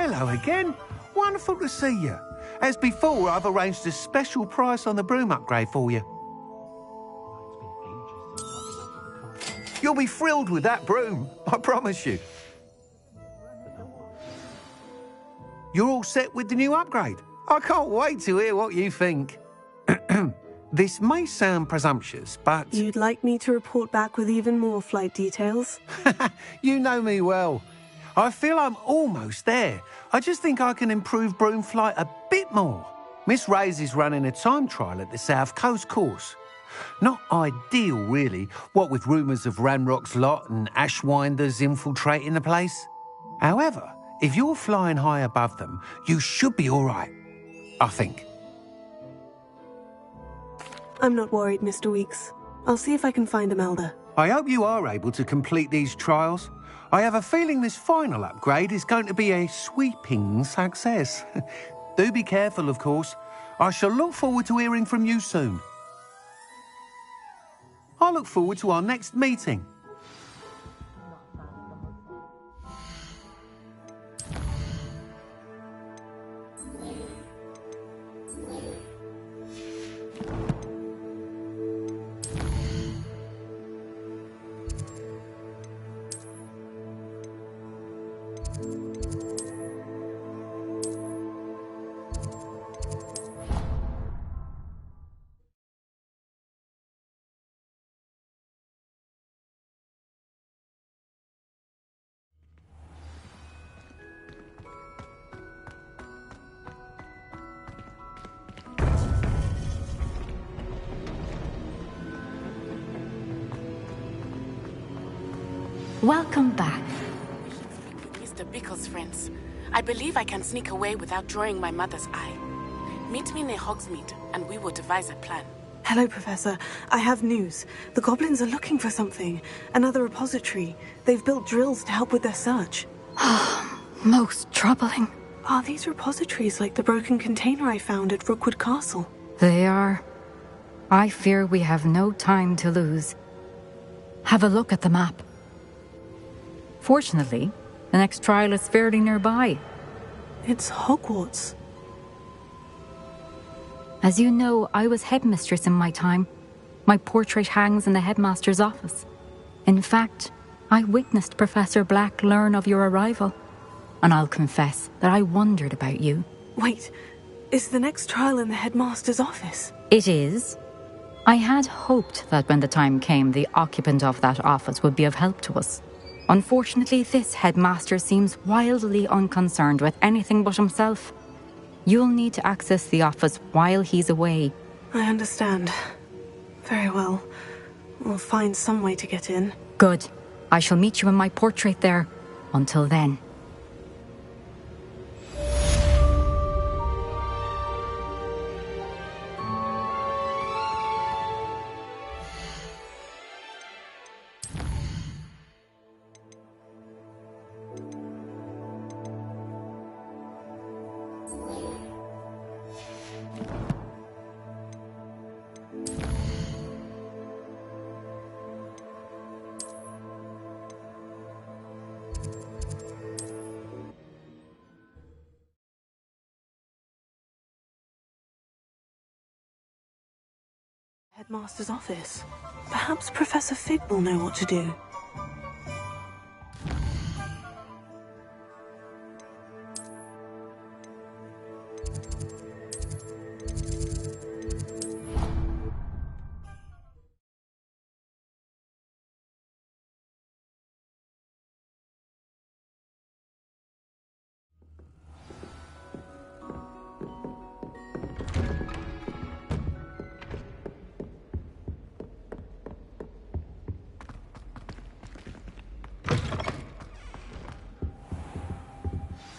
Hello again. Wonderful to see you. As before, I've arranged a special price on the broom upgrade for you. You'll be thrilled with that broom, I promise you. You're all set with the new upgrade. I can't wait to hear what you think. This may sound presumptuous, but... You'd like me to report back with even more flight details? You know me well. I feel I'm almost there. I just think I can improve broom flight a bit more. Miss Ray's is running a time trial at the South Coast course. Not ideal, really, what with rumours of Ranrock's lot and Ashwinders infiltrating the place. However, if you're flying high above them, you should be all right, I think. I'm not worried, Mr. Weeks. I'll see if I can find Imelda. I hope you are able to complete these trials. I have a feeling this final upgrade is going to be a sweeping success. Do be careful, of course. I shall look forward to hearing from you soon. I look forward to our next meeting. Welcome back. Mr. Bickle's friends. I believe I can sneak away without drawing my mother's eye. Meet me near Hogsmeade, and we will devise a plan. Hello, Professor. I have news. The goblins are looking for something. Another repository. They've built drills to help with their search. Most troubling. Are these repositories like the broken container I found at Rookwood Castle? They are. I fear we have no time to lose. Have a look at the map. Fortunately, the next trial is fairly nearby. It's Hogwarts. As you know, I was headmistress in my time. My portrait hangs in the headmaster's office. In fact, I witnessed Professor Black learn of your arrival. And I'll confess that I wondered about you. Wait, is the next trial in the headmaster's office? It is. I had hoped that when the time came, the occupant of that office would be of help to us. Unfortunately, this headmaster seems wildly unconcerned with anything but himself. You'll need to access the office while he's away. I understand. Very well. We'll find some way to get in. Good. I shall meet you in my portrait there. Until then. Headmaster's office. Perhaps Professor Fig will know what to do.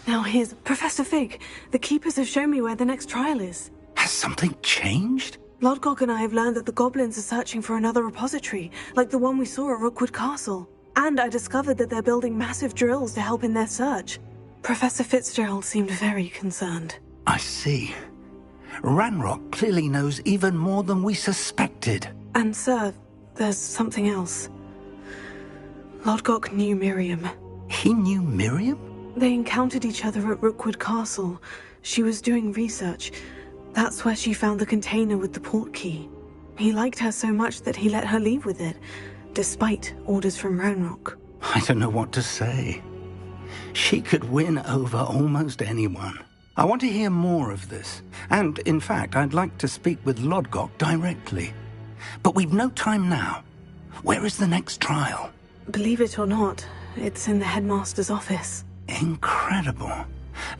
Now here's Professor Fig. The Keepers have shown me where the next trial is. Has something changed? Lodgok and I have learned that the goblins are searching for another repository, like the one we saw at Rookwood Castle. And I discovered that they're building massive drills to help in their search. Professor Fitzgerald seemed very concerned. I see. Ranrock clearly knows even more than we suspected. And sir, there's something else. Lodgok knew Miriam. He knew Miriam? They encountered each other at Rookwood Castle. She was doing research. That's where she found the container with the port key. He liked her so much that he let her leave with it, despite orders from Ranrock. I don't know what to say. She could win over almost anyone. I want to hear more of this. And, in fact, I'd like to speak with Lodgok directly. But we've no time now. Where is the next trial? Believe it or not, it's in the headmaster's office. Incredible.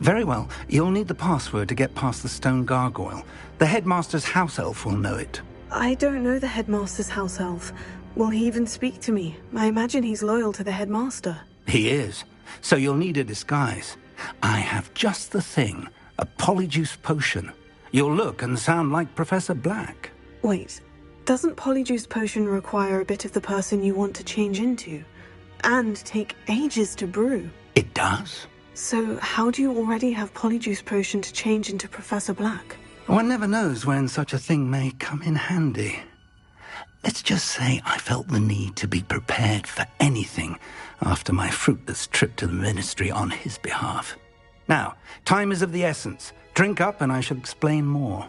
Very well. You'll need the password to get past the stone gargoyle. The headmaster's house elf will know it. I don't know the headmaster's house elf. Will he even speak to me? I imagine he's loyal to the headmaster. He is. So you'll need a disguise. I have just the thing. A polyjuice potion. You'll look and sound like Professor Black. Wait, doesn't polyjuice potion require a bit of the person you want to change into? And take ages to brew? It does. So how do you already have polyjuice potion to change into Professor Black? One never knows when such a thing may come in handy. Let's just say I felt the need to be prepared for anything after my fruitless trip to the Ministry on his behalf. Now, time is of the essence. Drink up and I shall explain more.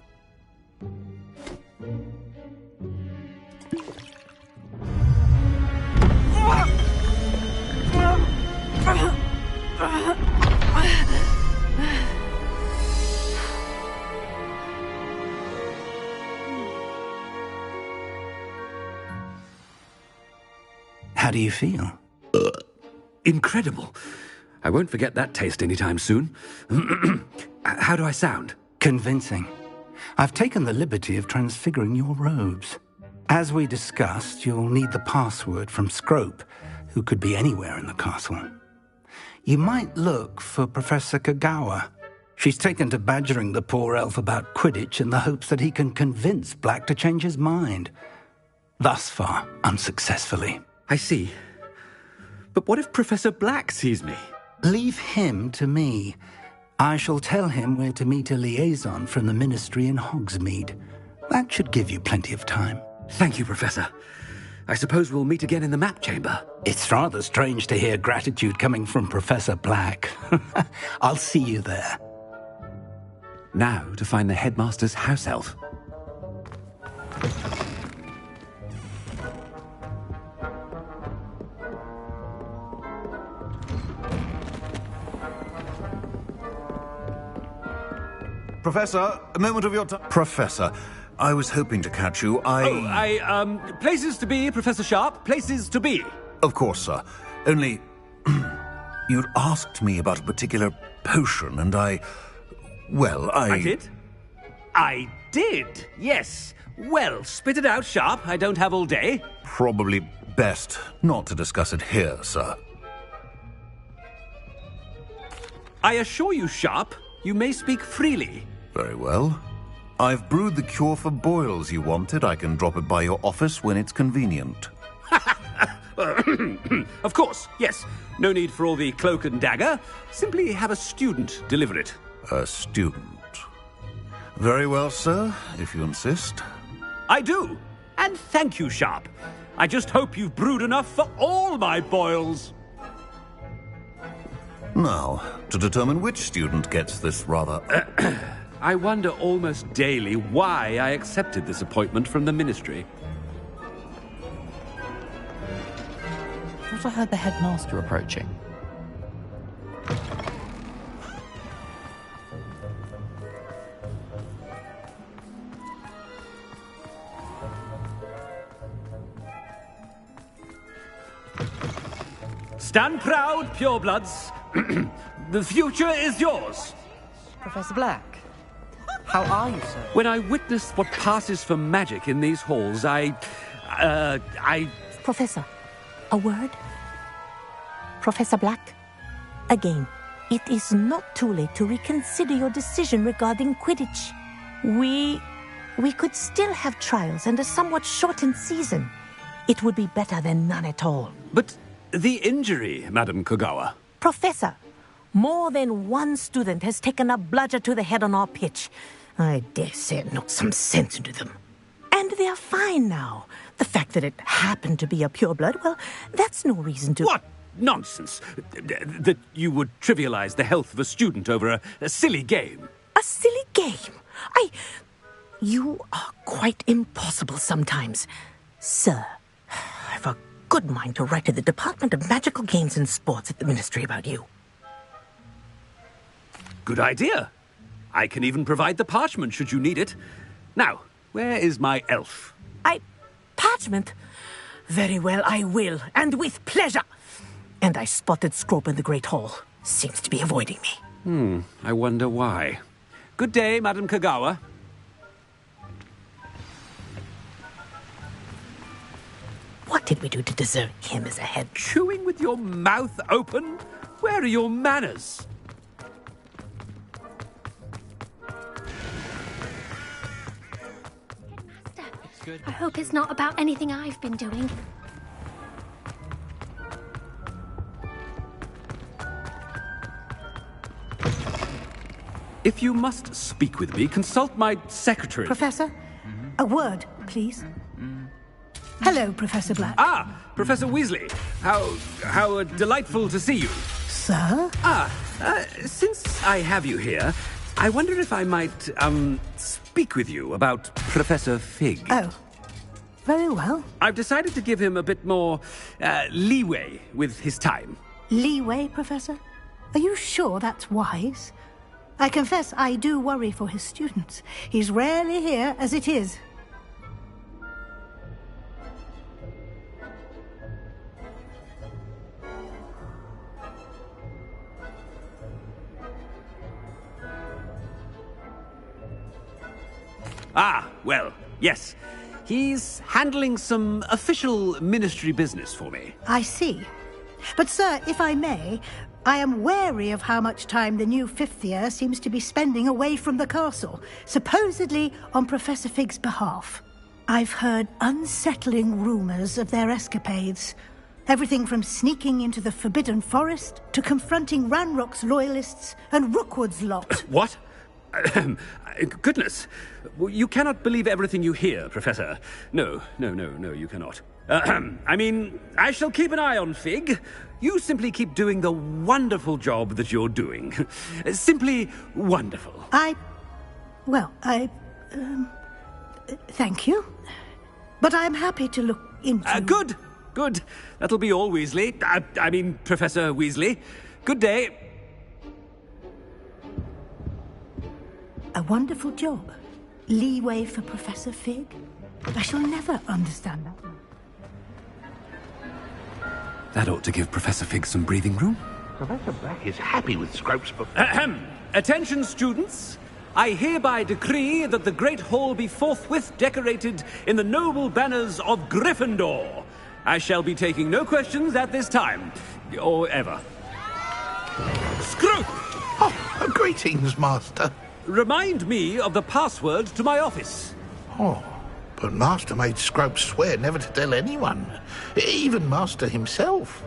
How do you feel? Incredible. I won't forget that taste anytime soon. How do I sound? Convincing. I've taken the liberty of transfiguring your robes. As we discussed, you'll need the password from Scrope, who could be anywhere in the castle. You might look for Professor Kagawa. She's taken to badgering the poor elf about Quidditch in the hopes that he can convince Black to change his mind. Thus far, unsuccessfully. I see. But what if Professor Black sees me? Leave him to me. I shall tell him where to meet a liaison from the Ministry in Hogsmeade. That should give you plenty of time. Thank you, Professor. I suppose we'll meet again in the map chamber. It's rather strange to hear gratitude coming from Professor Black. I'll see you there. Now to find the headmaster's house elf. Professor, a moment of your time. Professor, I was hoping to catch you. Places to be, Professor Sharp. Places to be. Of course, sir. Only, you'd asked me about a particular potion, and I did? I did, yes. Well, spit it out, Sharp. I don't have all day. Probably best not to discuss it here, sir. I assure you, Sharp, you may speak freely. Very well. I've brewed the cure for boils you wanted. I can drop it by your office when it's convenient. Of course, yes. No need for all the cloak and dagger. Simply have a student deliver it. A student. Very well, sir, if you insist. I do. And thank you, Sharp. I just hope you've brewed enough for all my boils. Now, to determine which student gets this rather... I wonder almost daily why I accepted this appointment from the Ministry. Thought I heard the headmaster approaching. Stand proud, purebloods. The future is yours. Professor Black, how are you, sir? When I witness what passes for magic in these halls, I... Professor, a word? Professor Black, again, it is not too late to reconsider your decision regarding Quidditch. We could still have trials and a somewhat shortened season. It would be better than none at all. But the injury, Madam Kagawa. Professor, more than one student has taken a bludger to the head on our pitch. I dare say it knocked some sense into them. And they are fine now. The fact that it happened to be a pureblood, well, that's no reason to... What? nonsense. That you would trivialize the health of a student over a silly game. A silly game? You are quite impossible sometimes. Sir, I've a good mind to write to the Department of Magical Games and Sports at the Ministry about you. Good idea. I can even provide the parchment should you need it. Now, where is my elf? Parchment? Very well, I will, and with pleasure. And I spotted Scrope in the Great Hall. Seems to be avoiding me. I wonder why. Good day, Madam Kagawa. What did we do to deserve him as a head? Chewing with your mouth open? Where are your manners? I hope it's not about anything I've been doing. If you must speak with me, consult my secretary. Professor, a word, please. Hello, Professor Black. Ah, Professor Weasley. How delightful to see you. Sir? Since I have you here, I wonder if I might, speak with you about Professor Fig. Oh, very well. I've decided to give him a bit more, leeway with his time. Leeway, Professor? Are you sure that's wise? I confess I do worry for his students. He's rarely here as it is. Ah, well, yes. He's handling some official ministry business for me. I see. But, sir, if I may, I am wary of how much time the new fifth year seems to be spending away from the castle, supposedly on Professor Fig's behalf. I've heard unsettling rumors of their escapades. Everything from sneaking into the Forbidden Forest to confronting Ranrock's loyalists and Rookwood's lot. What? Goodness. You cannot believe everything you hear, Professor. No, you cannot. I mean, I shall keep an eye on Fig. You simply keep doing the wonderful job that you're doing. Simply wonderful. Thank you. But I'm happy to look into... Good. That'll be all, Weasley. I mean, Professor Weasley. Good day. A wonderful job. Leeway for Professor Fig. I shall never understand that one. That ought to give Professor Fig some breathing room. Professor Black is happy with Scrope's book. Attention, students. I hereby decree that the Great Hall be forthwith decorated in the noble banners of Gryffindor. I shall be taking no questions at this time, or ever. Scrope! Oh, greetings, Master. Remind me of the password to my office. Oh, but Master made Scrope swear never to tell anyone, even Master himself.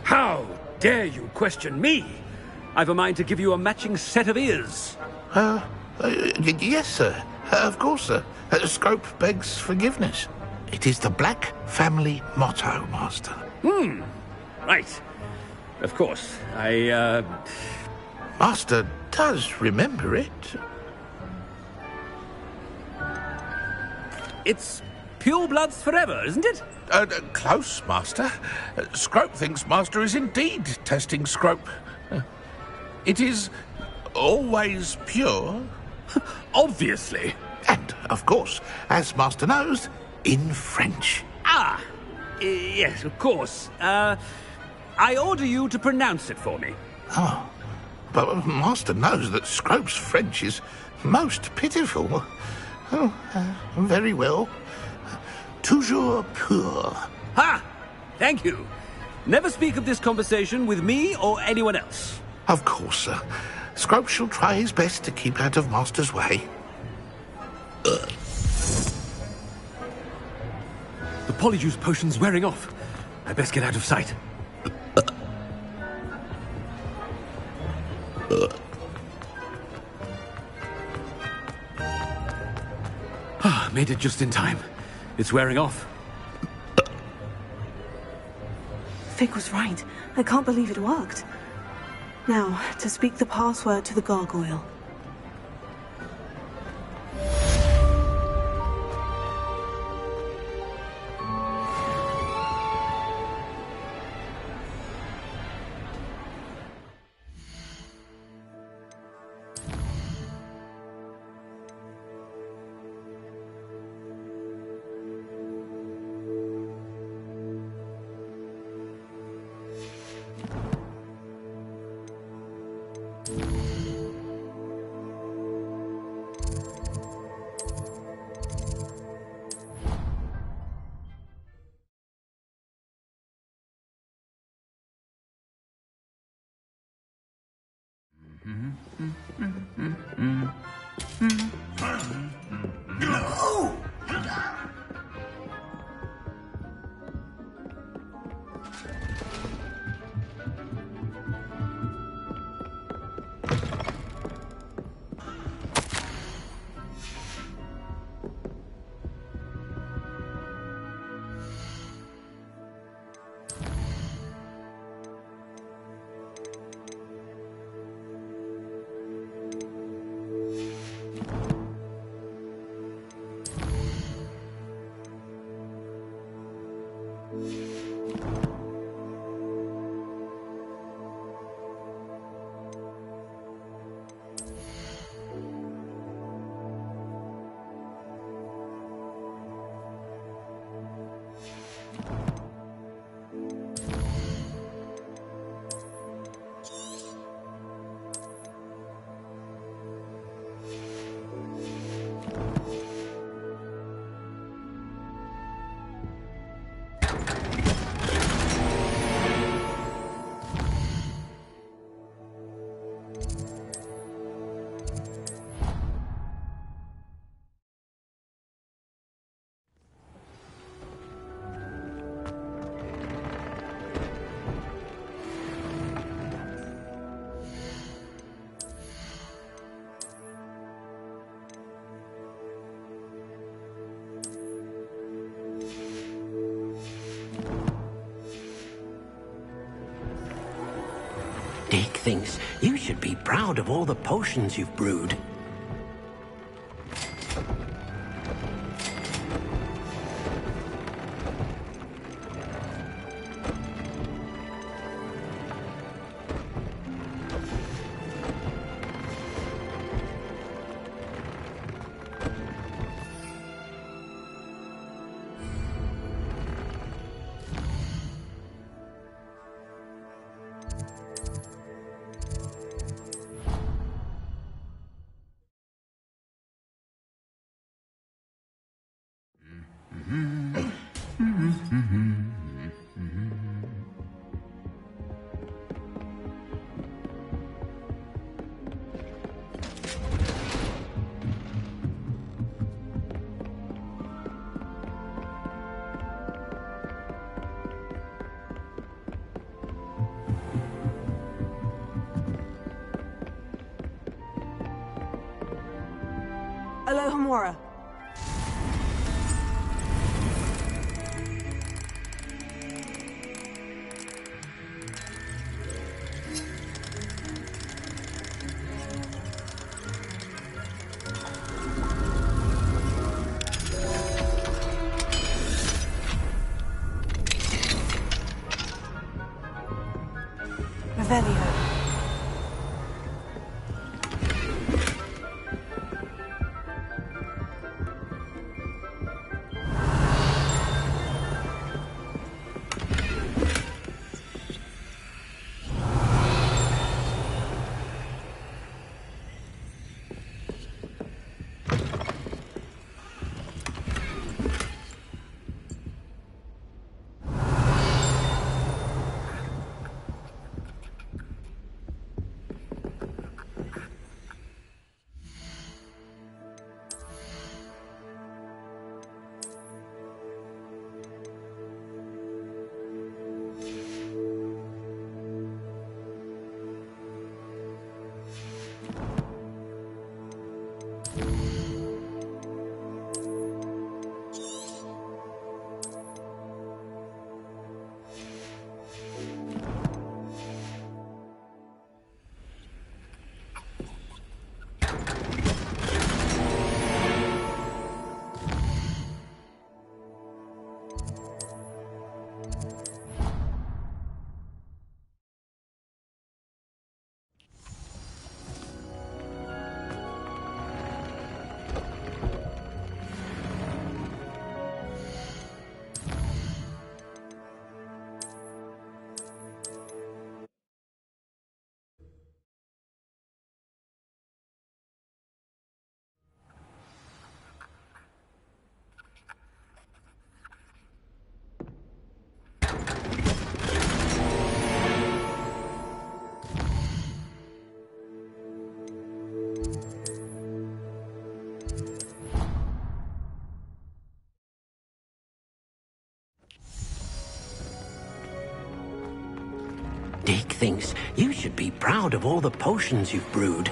How dare you question me? I've a mind to give you a matching set of ears. Yes, sir. Of course, sir. Scrope begs forgiveness. It is the Black family motto, Master. Right. Of course. Master does remember it. It's purebloods forever, isn't it? Close, Master. Scrope thinks Master is indeed testing Scrope. It is always pure. Obviously. And, of course, as Master knows, in French. Yes, of course. I order you to pronounce it for me. Oh, but Master knows that Scrope's French is most pitiful. Oh, very well. Toujours pur. Ha! Thank you. Never speak of this conversation with me or anyone else. Of course, sir. Scrope shall try his best to keep out of Master's way. The polyjuice potion's wearing off. I best get out of sight. made it just in time. It's wearing off. Fig was right. I can't believe it worked. Now, to speak the password to the gargoyle. Dick thinks you should be proud of all the potions you've brewed. Alohomora. Revelio. Dick thinks you should be proud of all the potions you've brewed.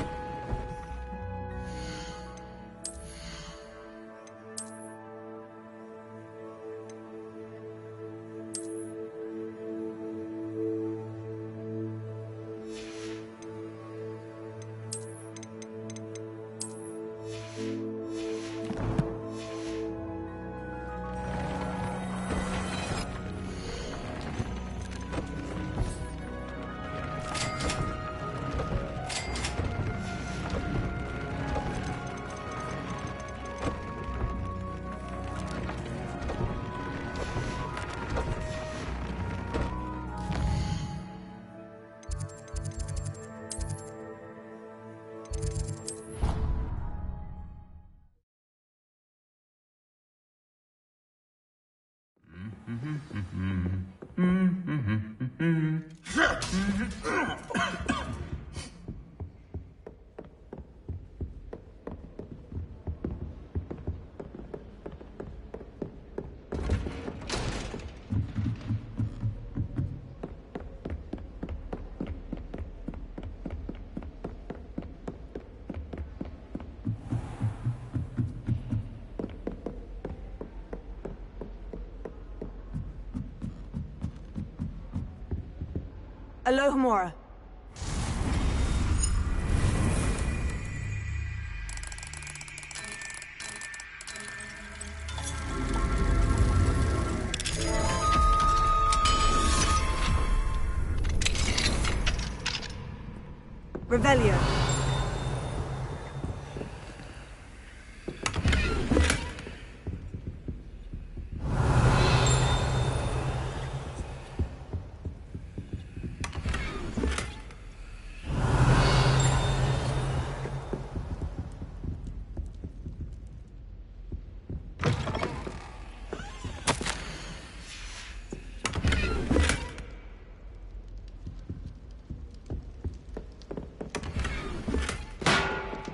Alohomora. Revelio.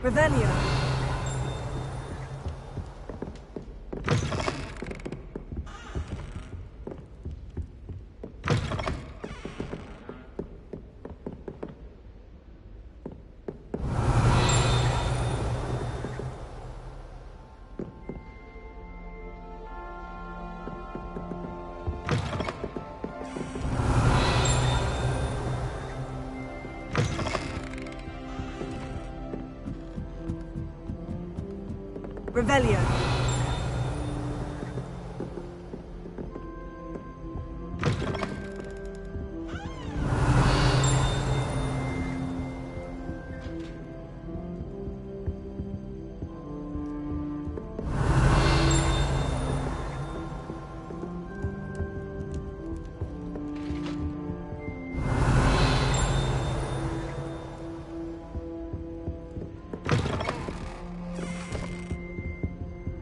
Revelio. Revelio.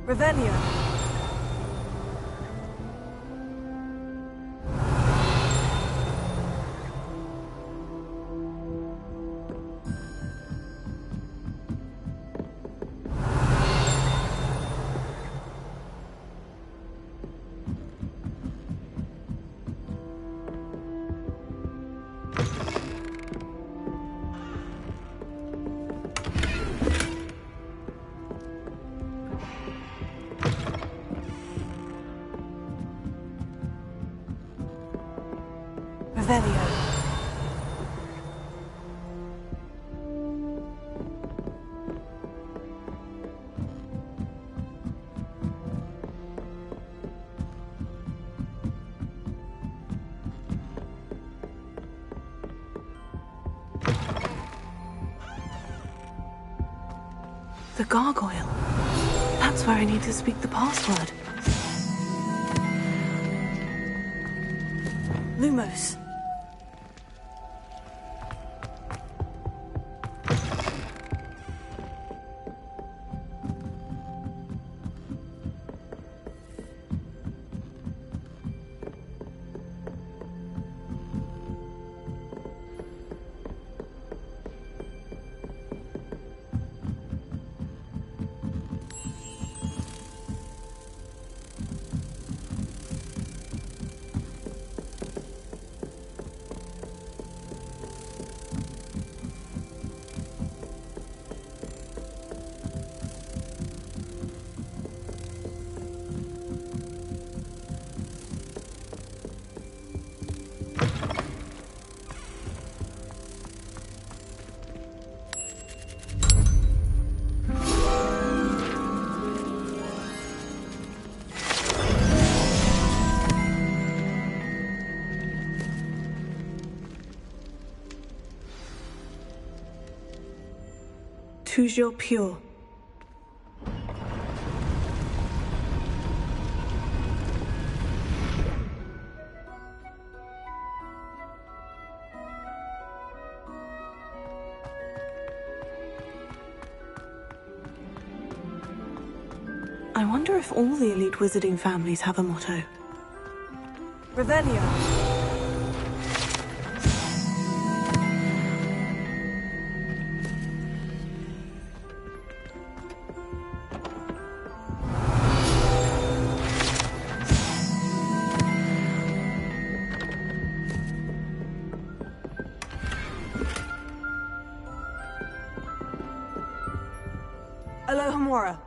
Revelio. Revelio. The gargoyle. That's where I need to speak the password. Lumos. Toujours pure. I wonder if all the elite wizarding families have a motto. Revelio. Alohomora.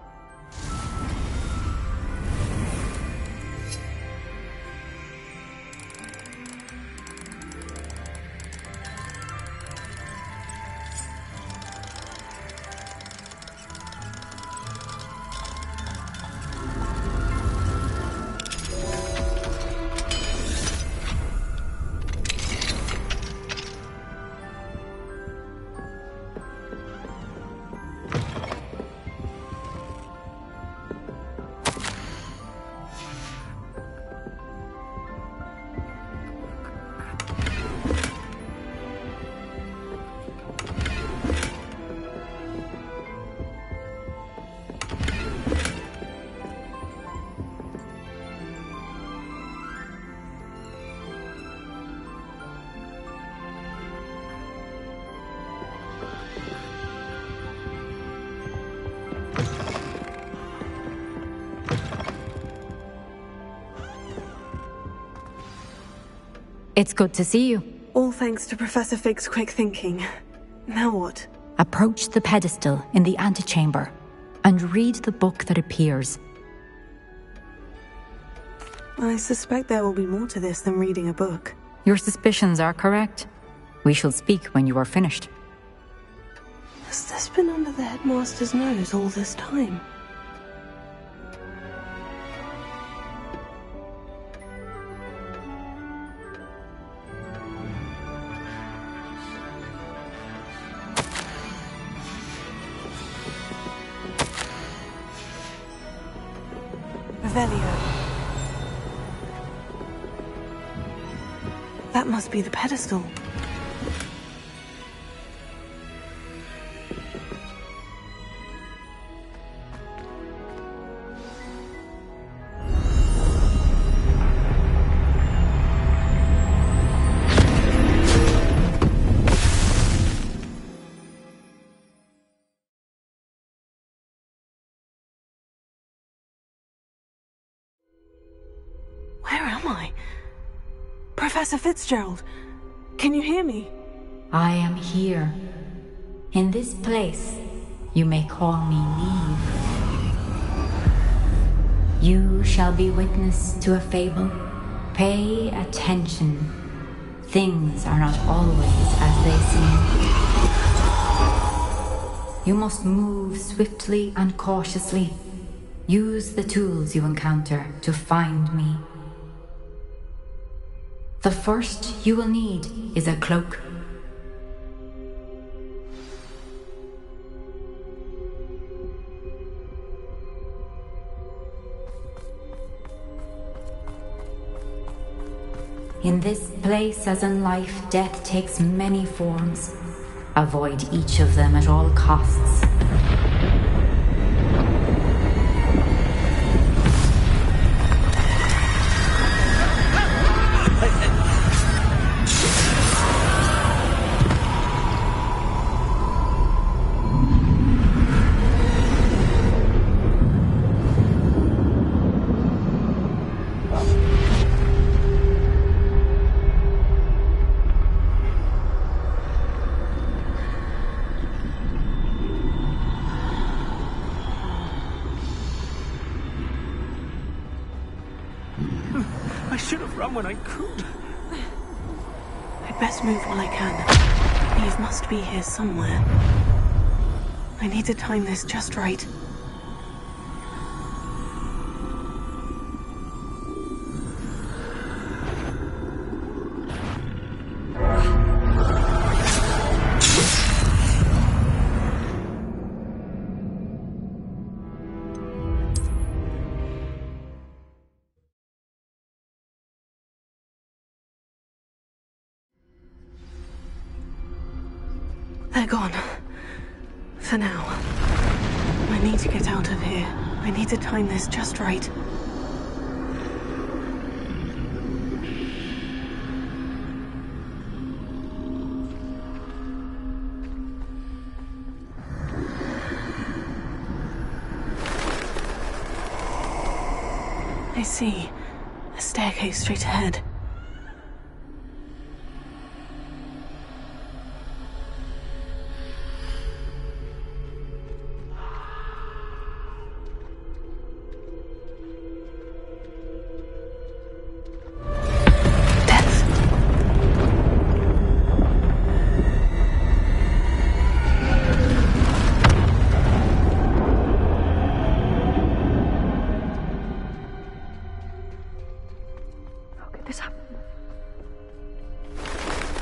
It's good to see you. All thanks to Professor Fig's quick thinking. Now what? Approach the pedestal in the antechamber and read the book that appears. I suspect there will be more to this than reading a book. Your suspicions are correct. We shall speak when you are finished. Has this been under the headmaster's nose all this time? Revelio. That must be the pedestal. Where am I? Professor Fitzgerald, can you hear me? I am here. In this place, you may call me Neve. You shall be witness to a fable. Pay attention. Things are not always as they seem. You must move swiftly and cautiously. Use the tools you encounter to find me. The first you will need is a cloak. In this place, as in life, death takes many forms. Avoid each of them at all costs. I should have run when I could. I'd best move while I can. Eve must be here somewhere. I need to time this just right. They're gone. For now. I need to get out of here. I need to time this just right. I see. A staircase straight ahead.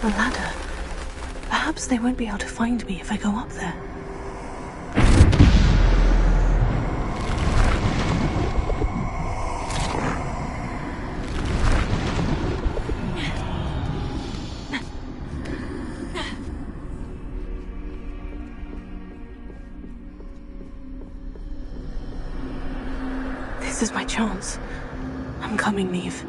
A ladder. Perhaps they won't be able to find me if I go up there. This is my chance. I'm coming, Neve.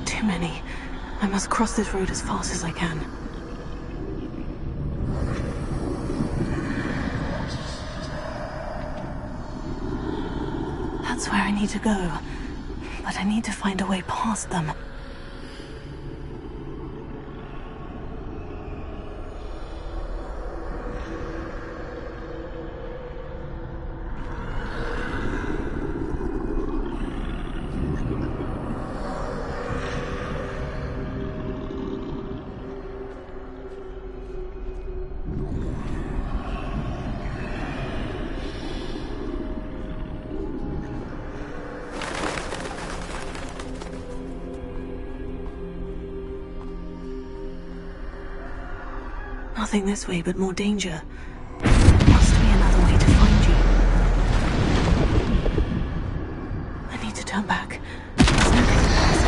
Too many. I must cross this road as fast as I can. That's where I need to go. But I need to find a way past them. Nothing this way, but more danger. There must be another way to find you. I need to turn back. There's no place.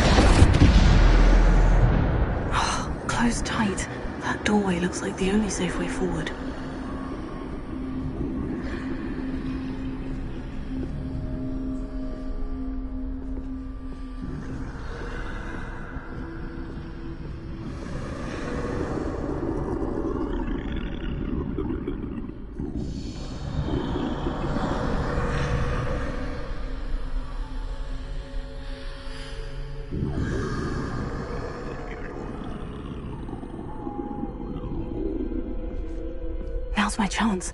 Oh, closed tight. That doorway looks like the only safe way forward. Now's my chance.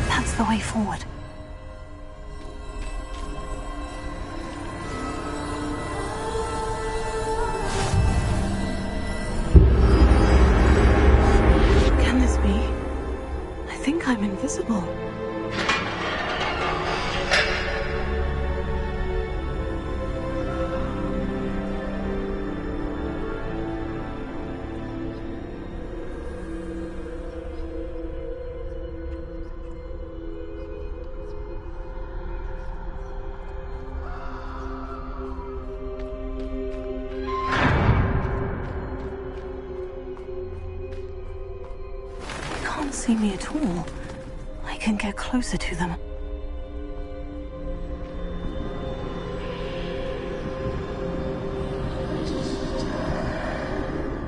That's the way forward. Can this be? I think I'm invisible. They can't see me at all. I can get closer to them.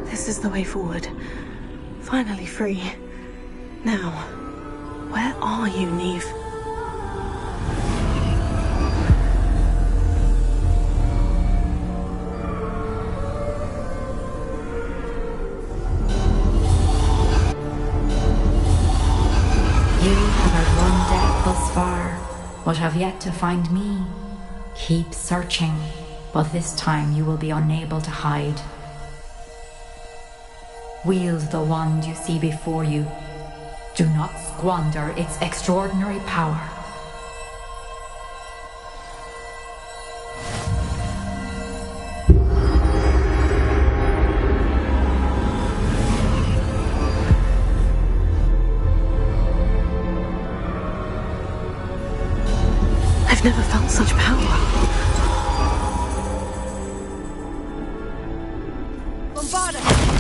This is the way forward. Finally free. Now, where are you, Neve? Thus far, but have yet to find me. Keep searching, but this time you will be unable to hide. Wield the wand you see before you. Do not squander its extraordinary power. such power. Bombarda!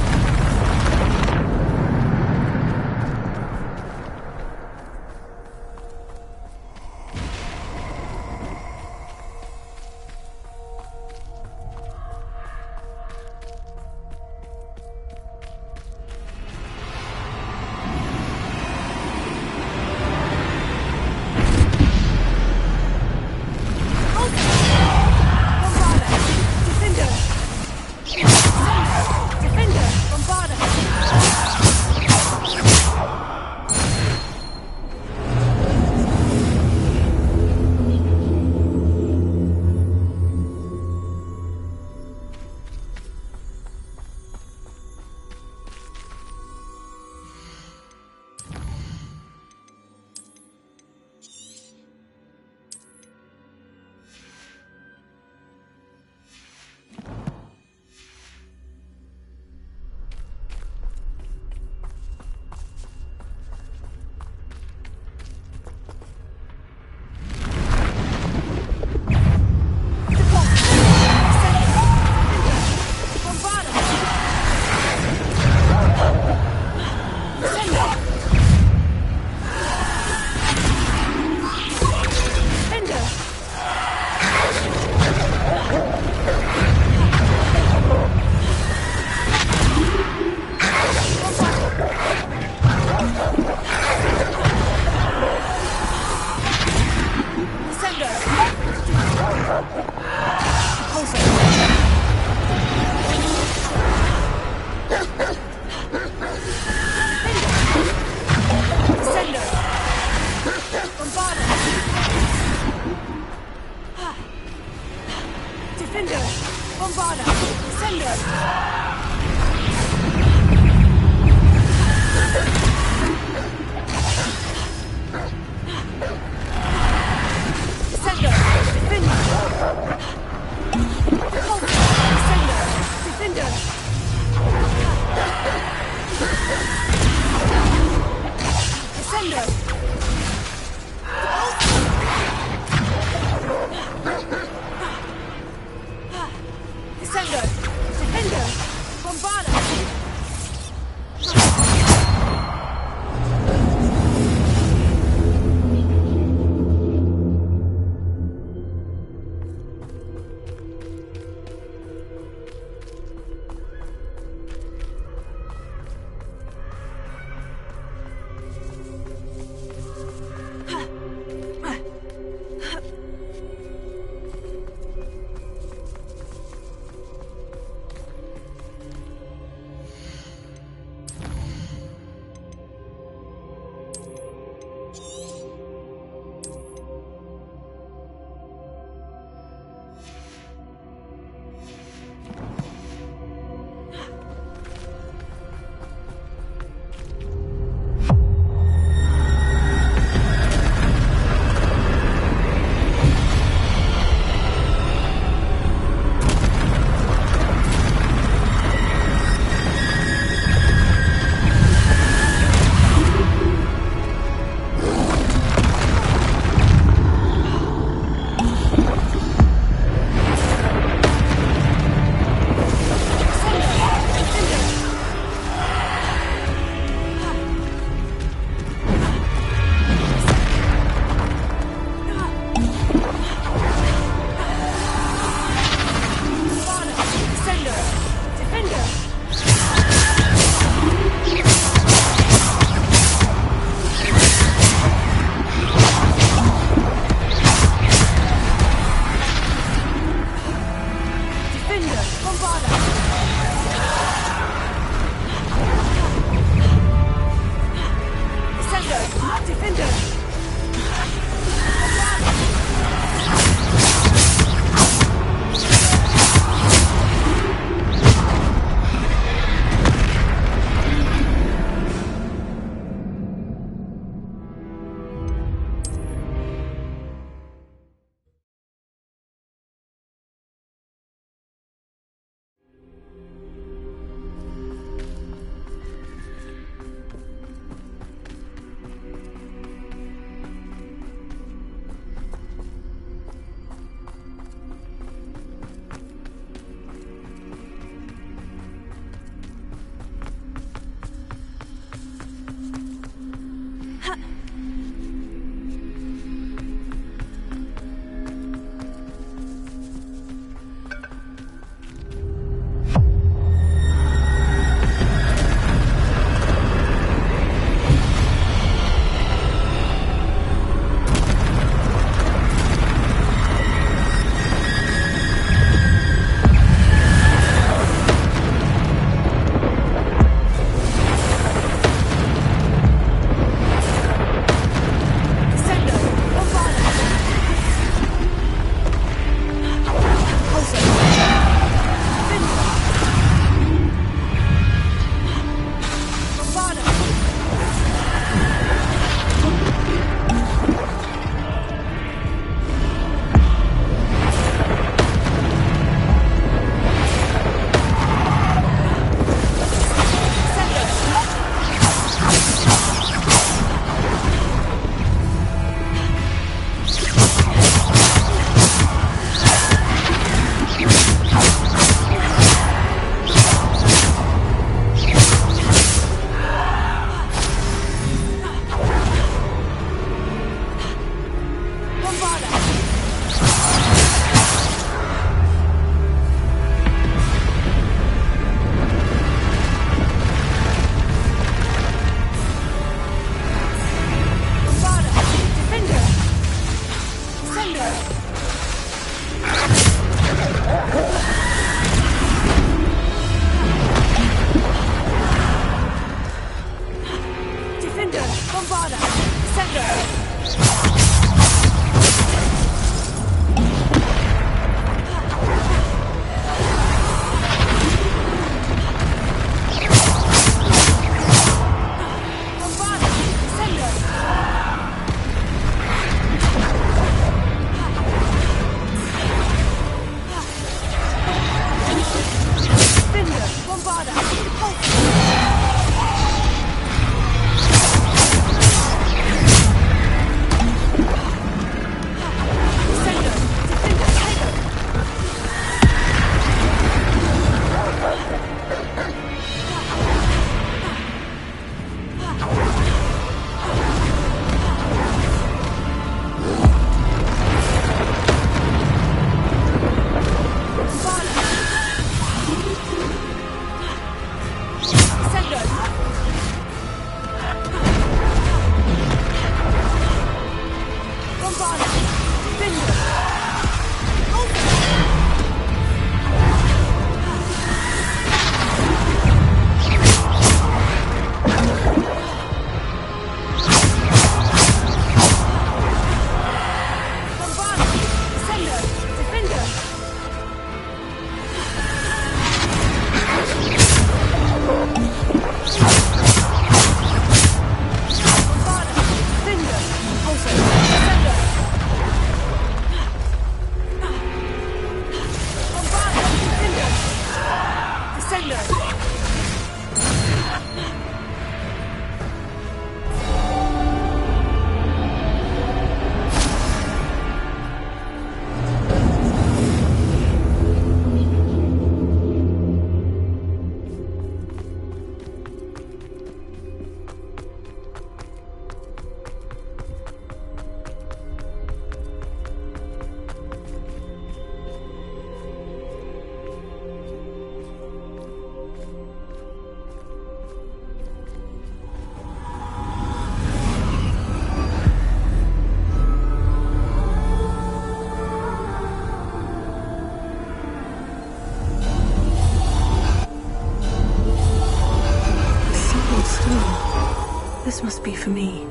must be for me.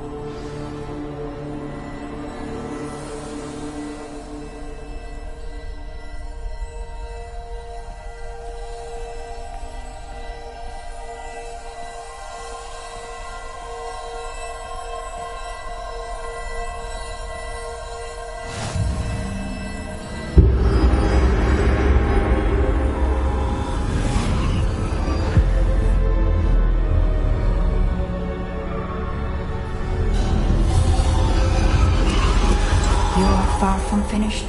Far from finished.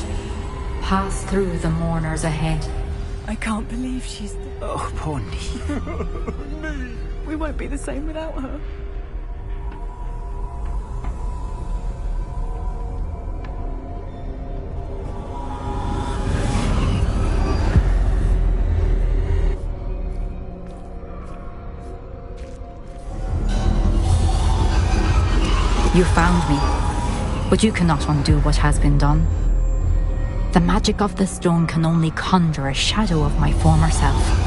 Pass through the mourners ahead. I can't believe she's... Oh, poor Nee. We won't be the same without her. You found me. But you cannot undo what has been done. The magic of the stone can only conjure a shadow of my former self.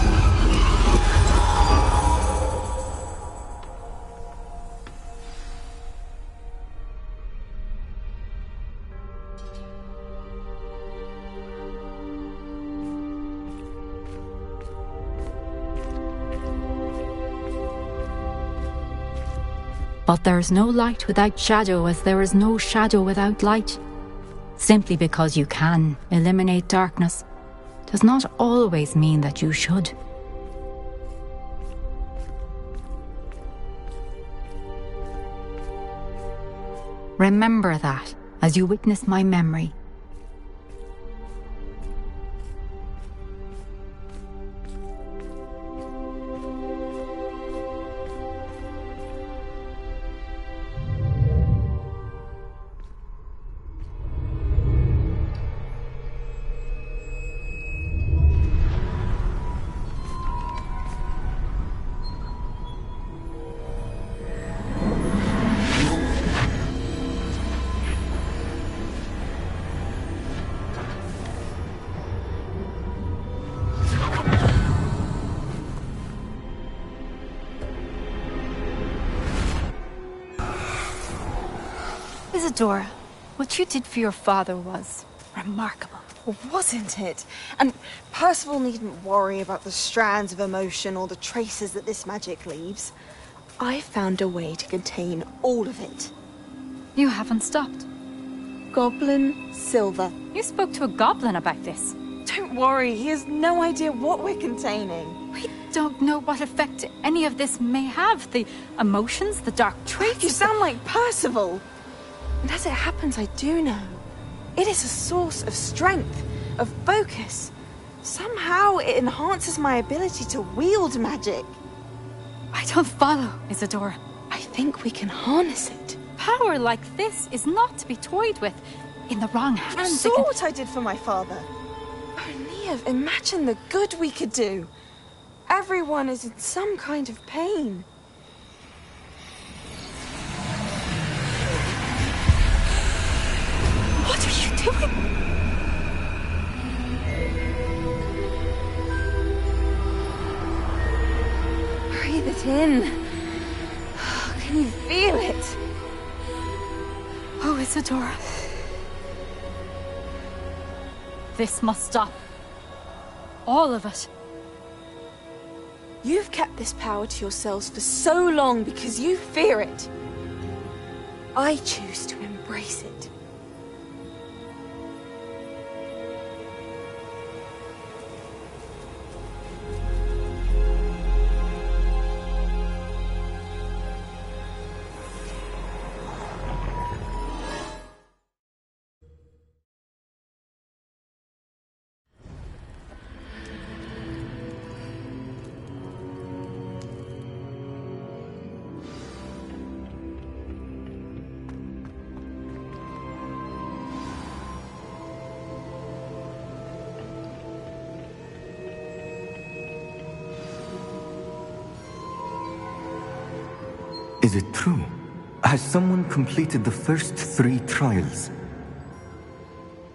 But there's no light without shadow, as there is no shadow without light. Simply because you can eliminate darkness does not always mean that you should. Remember that as you witness my memory. Isadora, what you did for your father was remarkable. Wasn't it? And Percival needn't worry about the strands of emotion or the traces that this magic leaves. I found a way to contain all of it. You haven't stopped. Goblin Silver. You spoke to a goblin about this. Don't worry, he has no idea what we're containing. We don't know what effect any of this may have. The emotions, the dark traits. You sound like Percival. And as it happens, I do know. It is a source of strength, of focus. Somehow it enhances my ability to wield magic. I don't follow, Isadora. I think we can harness it. Power like this is not to be toyed with. In the wrong hands. You saw what I did for my father. Oh, Neve, imagine the good we could do. Everyone is in some kind of pain. What are you doing? Breathe it in. Can you feel it? Oh, Isadora. This must stop. All of it. You've kept this power to yourselves for so long because you fear it. I choose to embrace it. Is it true? Has someone completed the first 3 trials?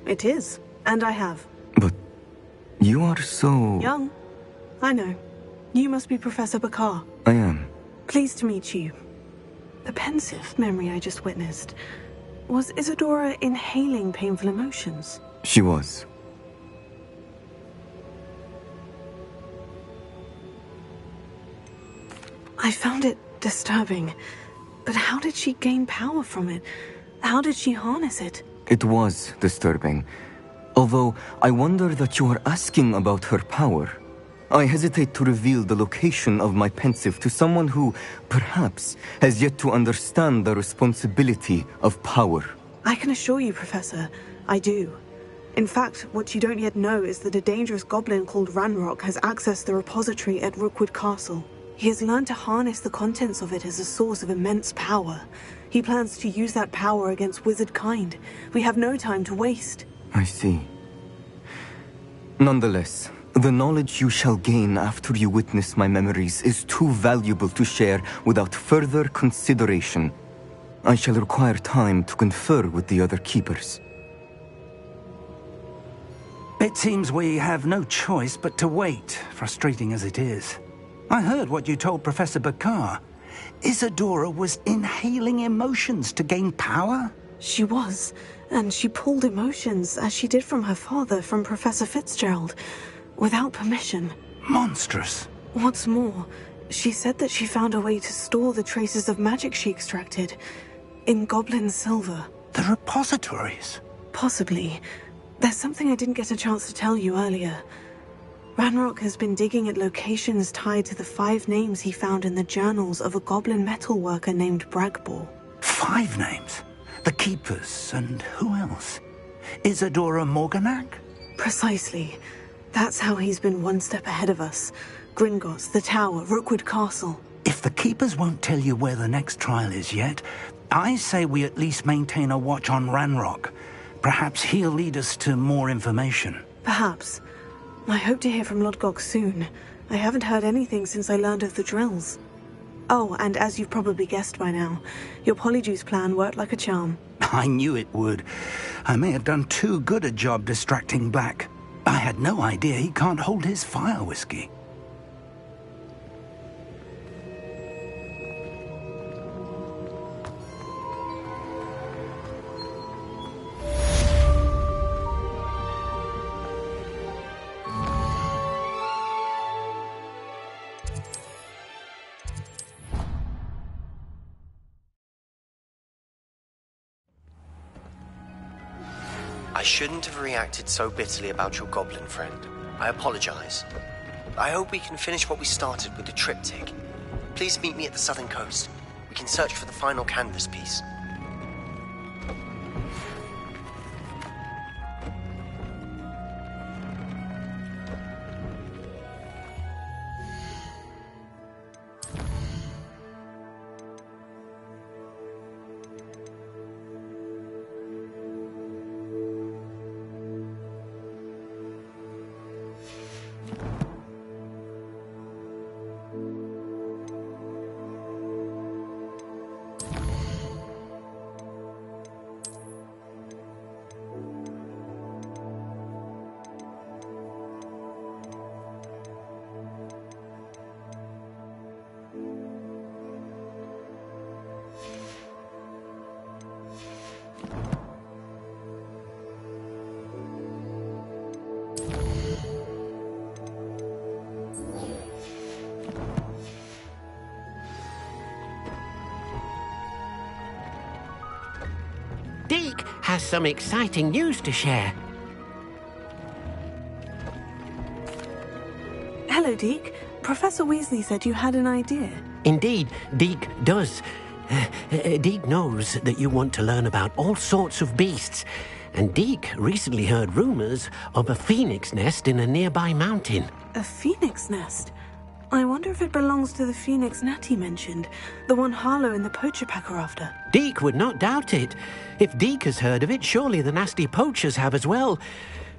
It is, and I have. But you are so... Young. I know. You must be Professor Bakar. I am. Pleased to meet you. The pensive memory I just witnessed. Was Isadora inhaling painful emotions? She was. I found it disturbing. But how did she gain power from it? How did she harness it? It was disturbing. Although, I wonder that you are asking about her power. I hesitate to reveal the location of my pensive to someone who, perhaps, has yet to understand the responsibility of power. I can assure you, Professor, I do. In fact, what you don't yet know is that a dangerous goblin called Ranrock has accessed the repository at Rookwood Castle. He has learned to harness the contents of it as a source of immense power. He plans to use that power against wizard kind. We have no time to waste. I see. Nonetheless, the knowledge you shall gain after you witness my memories is too valuable to share without further consideration. I shall require time to confer with the other keepers. It seems we have no choice but to wait, frustrating as it is. I heard what you told Professor Bakar. Isadora was inhaling emotions to gain power? She was, and she pulled emotions, as she did from her father, from Professor Fitzgerald, without permission. Monstrous. What's more, she said that she found a way to store the traces of magic she extracted in goblin silver. The repositories? Possibly. There's something I didn't get a chance to tell you earlier. Ranrock has been digging at locations tied to the 5 names he found in the journals of a goblin metalworker named Bragbor. 5 names? The Keepers, and who else? Isadora Morganac? Precisely. That's how he's been one step ahead of us. Gringotts, the Tower, Rookwood Castle. If the Keepers won't tell you where the next trial is yet, I say we at least maintain a watch on Ranrock. Perhaps he'll lead us to more information. Perhaps. I hope to hear from Lodgok soon. I haven't heard anything since I learned of the drills. Oh, and as you've probably guessed by now, your Polyjuice plan worked like a charm. I knew it would. I may have done too good a job distracting Black. I had no idea he can't hold his fire whiskey. I shouldn't have reacted so bitterly about your goblin friend. I apologize. I hope we can finish what we started with the triptych. Please meet me at the southern coast. We can search for the final canvas piece. Deek has some exciting news to share. Hello, Deke. Professor Weasley said you had an idea. Indeed, Deek does. Deek knows that you want to learn about all sorts of beasts, and Deek recently heard rumors of a phoenix nest in a nearby mountain. A phoenix nest? I wonder if it belongs to the phoenix Natty mentioned, the one Harlow and the poacher pack are after. Deek would not doubt it. If Deek has heard of it, surely the nasty poachers have as well,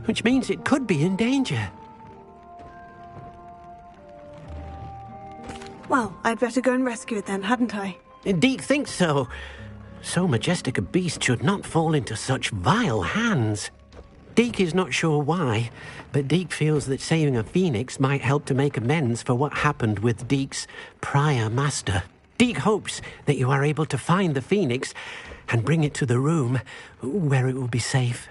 which means it could be in danger. Well, I'd better go and rescue it then, hadn't I? Deek thinks so. So majestic a beast should not fall into such vile hands. Deek is not sure why, but Deek feels that saving a phoenix might help to make amends for what happened with Deek's prior master. Deek hopes that you are able to find the Phoenix and bring it to the room where it will be safe.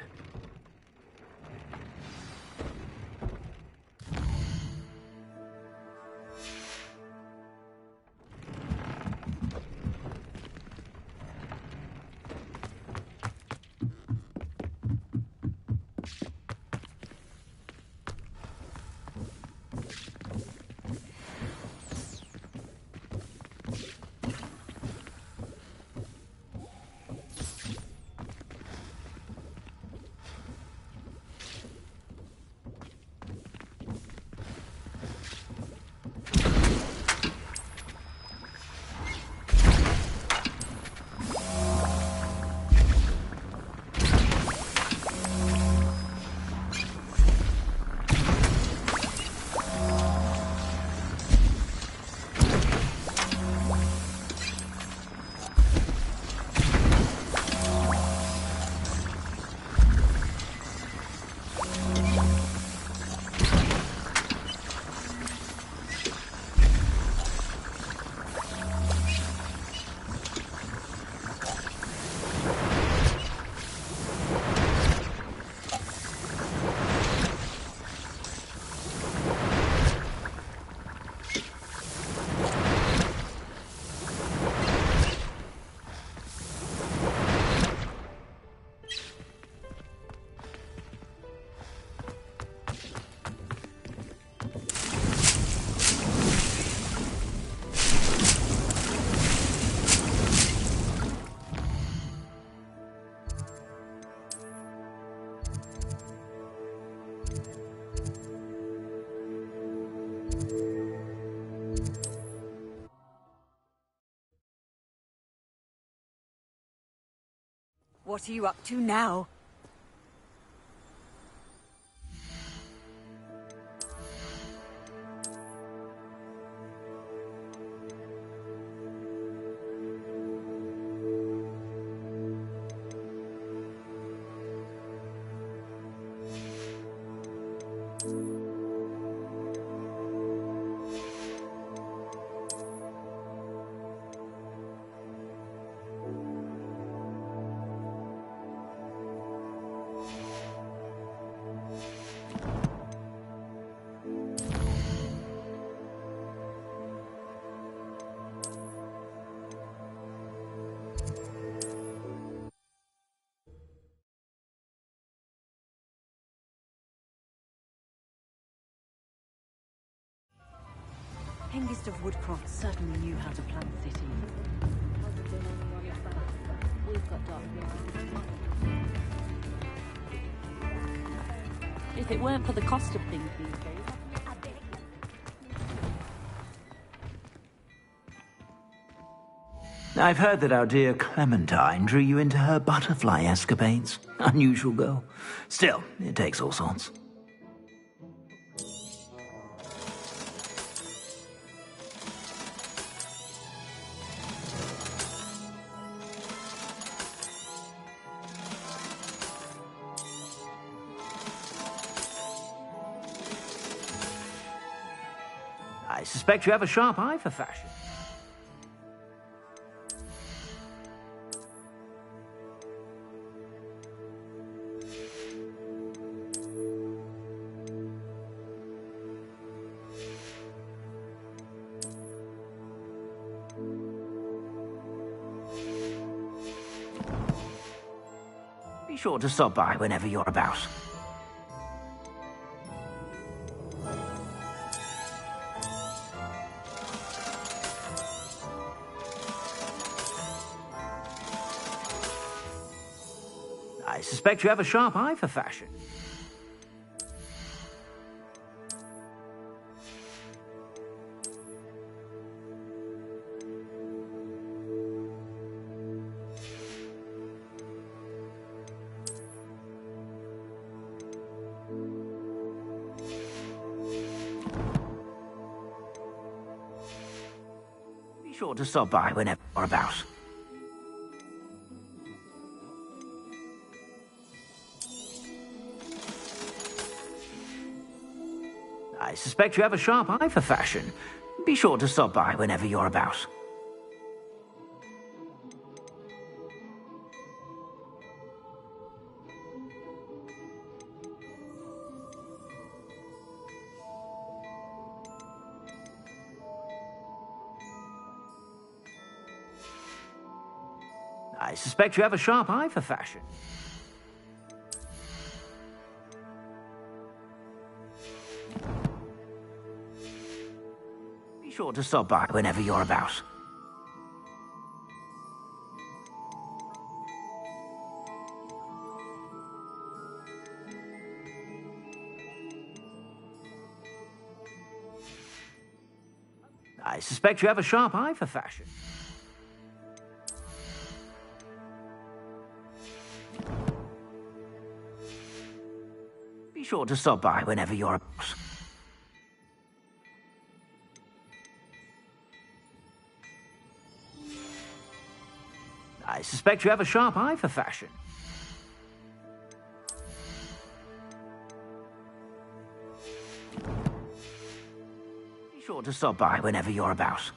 What are you up to now? Hengist of Woodcroft certainly knew how to plan a city. We've got dark. If it weren't for the cost of things these days. I've heard that our dear Clementine drew you into her butterfly escapades. Unusual girl. Still, it takes all sorts. I suspect you have a sharp eye for fashion. Be sure to stop by whenever you're about. I suspect you have a sharp eye for fashion. Be sure to stop by whenever you're about. I suspect you have a sharp eye for fashion. Be sure to stop by whenever you're about. I suspect you have a sharp eye for fashion. Be sure to stop by whenever you're about. I suspect you have a sharp eye for fashion. Be sure to stop by whenever you're about. I suspect you have a sharp eye for fashion. Be sure to stop by whenever you're about.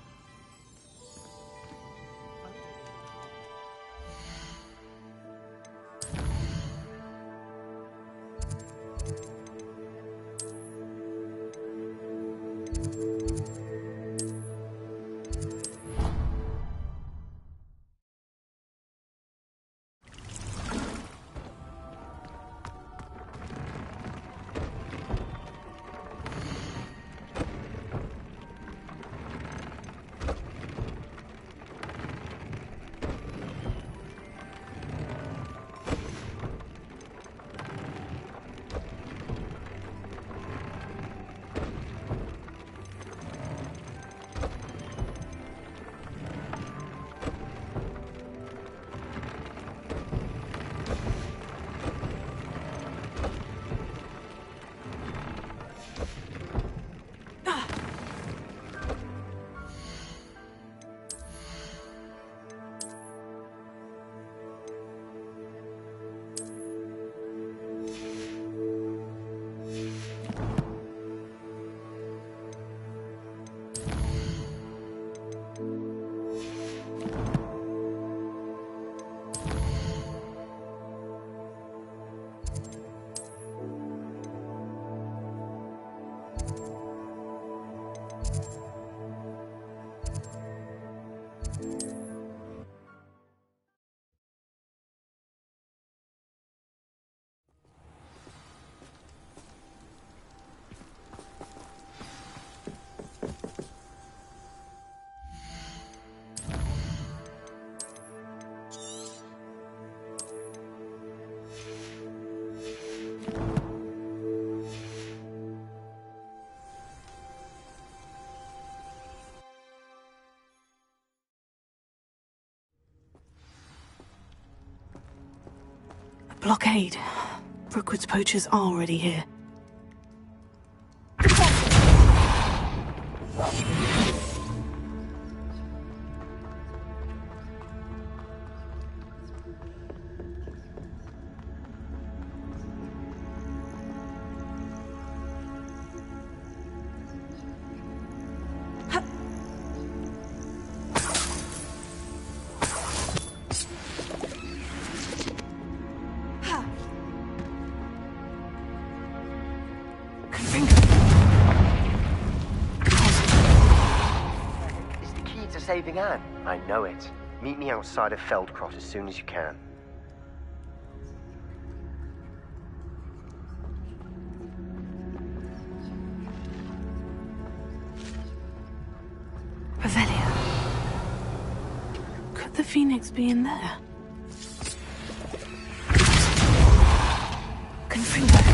Blockade. Brookwood's poachers are already here. Saving Anne. I know it. Meet me outside of Feldcroft as soon as you can. Revelio. Could the Phoenix be in there? Gryffindor.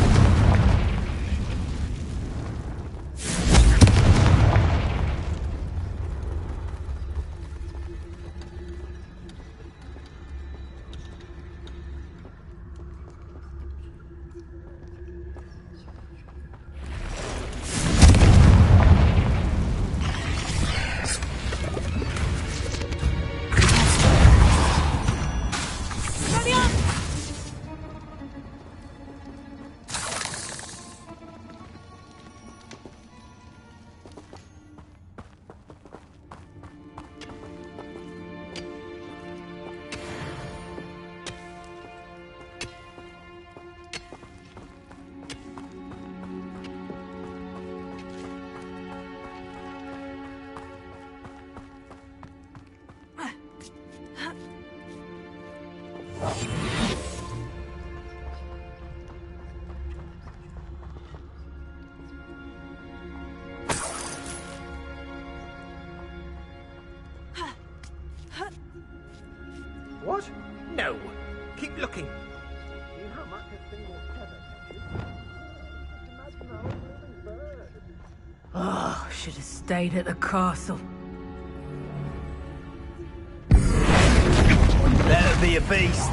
Oh, should have stayed at the castle. Better be a beast.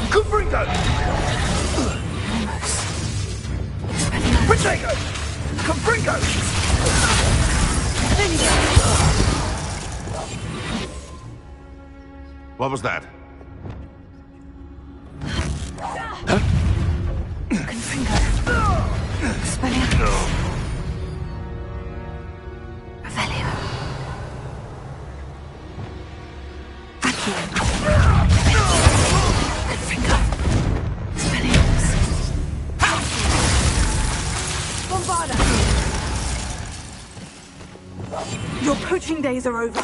Gryffindor! Protego! Gryffindor! What was that? Huh? Your poaching days are over.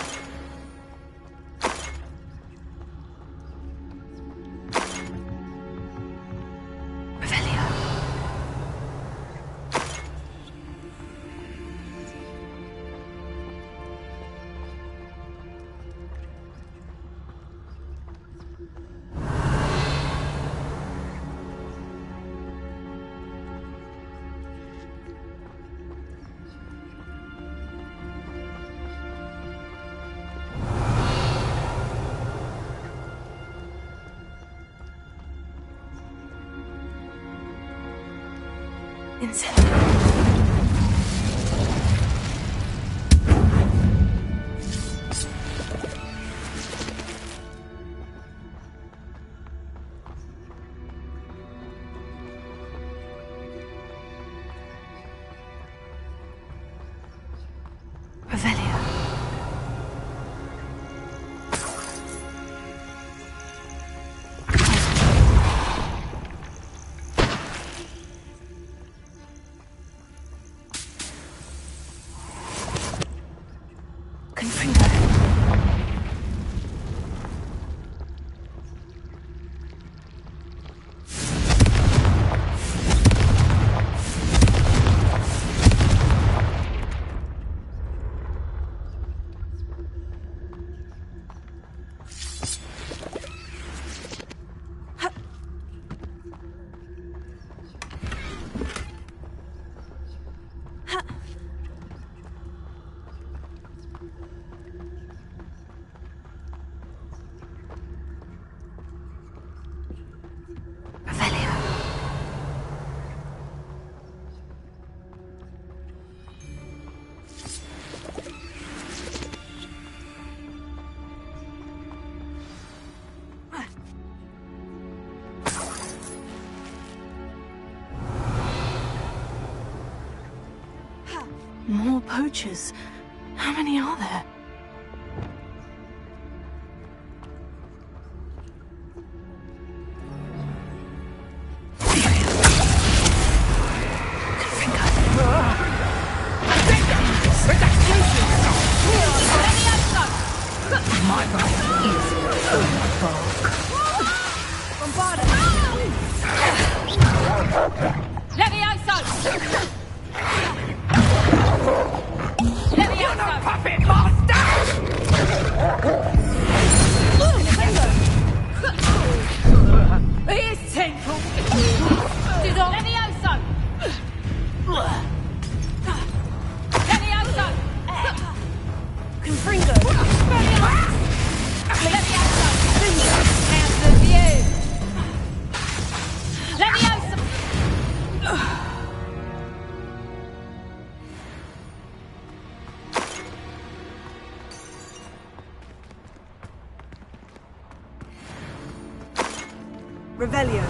More poachers. How many are there? Revelio.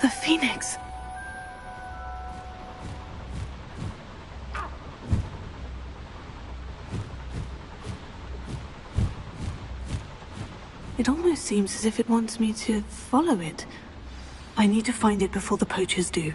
The Phoenix. It almost seems as if it wants me to follow it. I need to find it before the poachers do.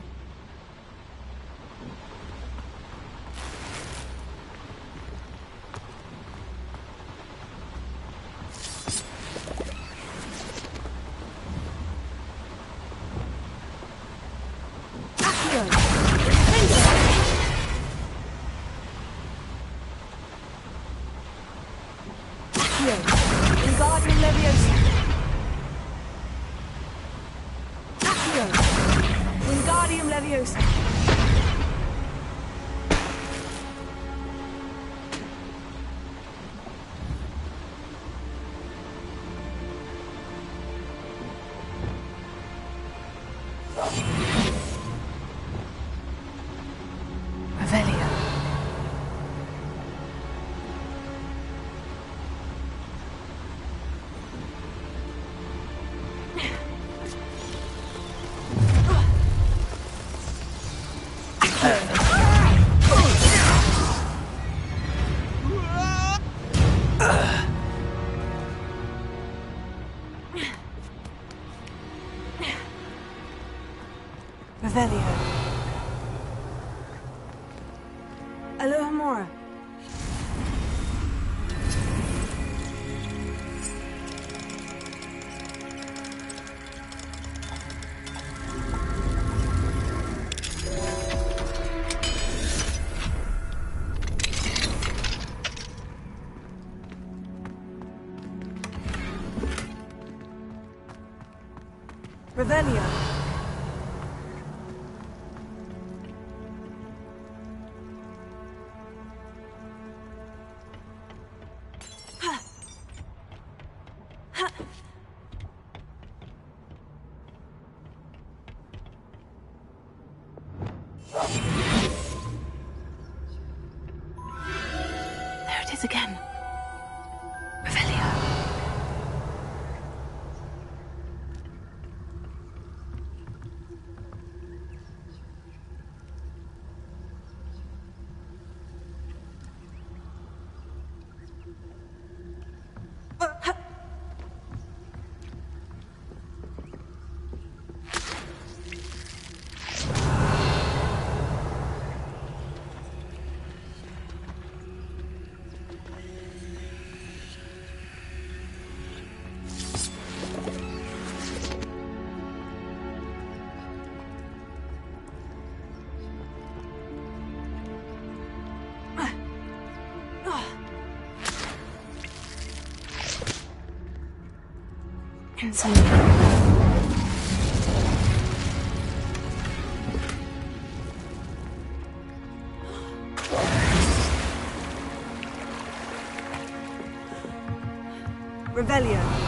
Alohomora. Revelio. There it is again. Revelio. Insane. Revelio.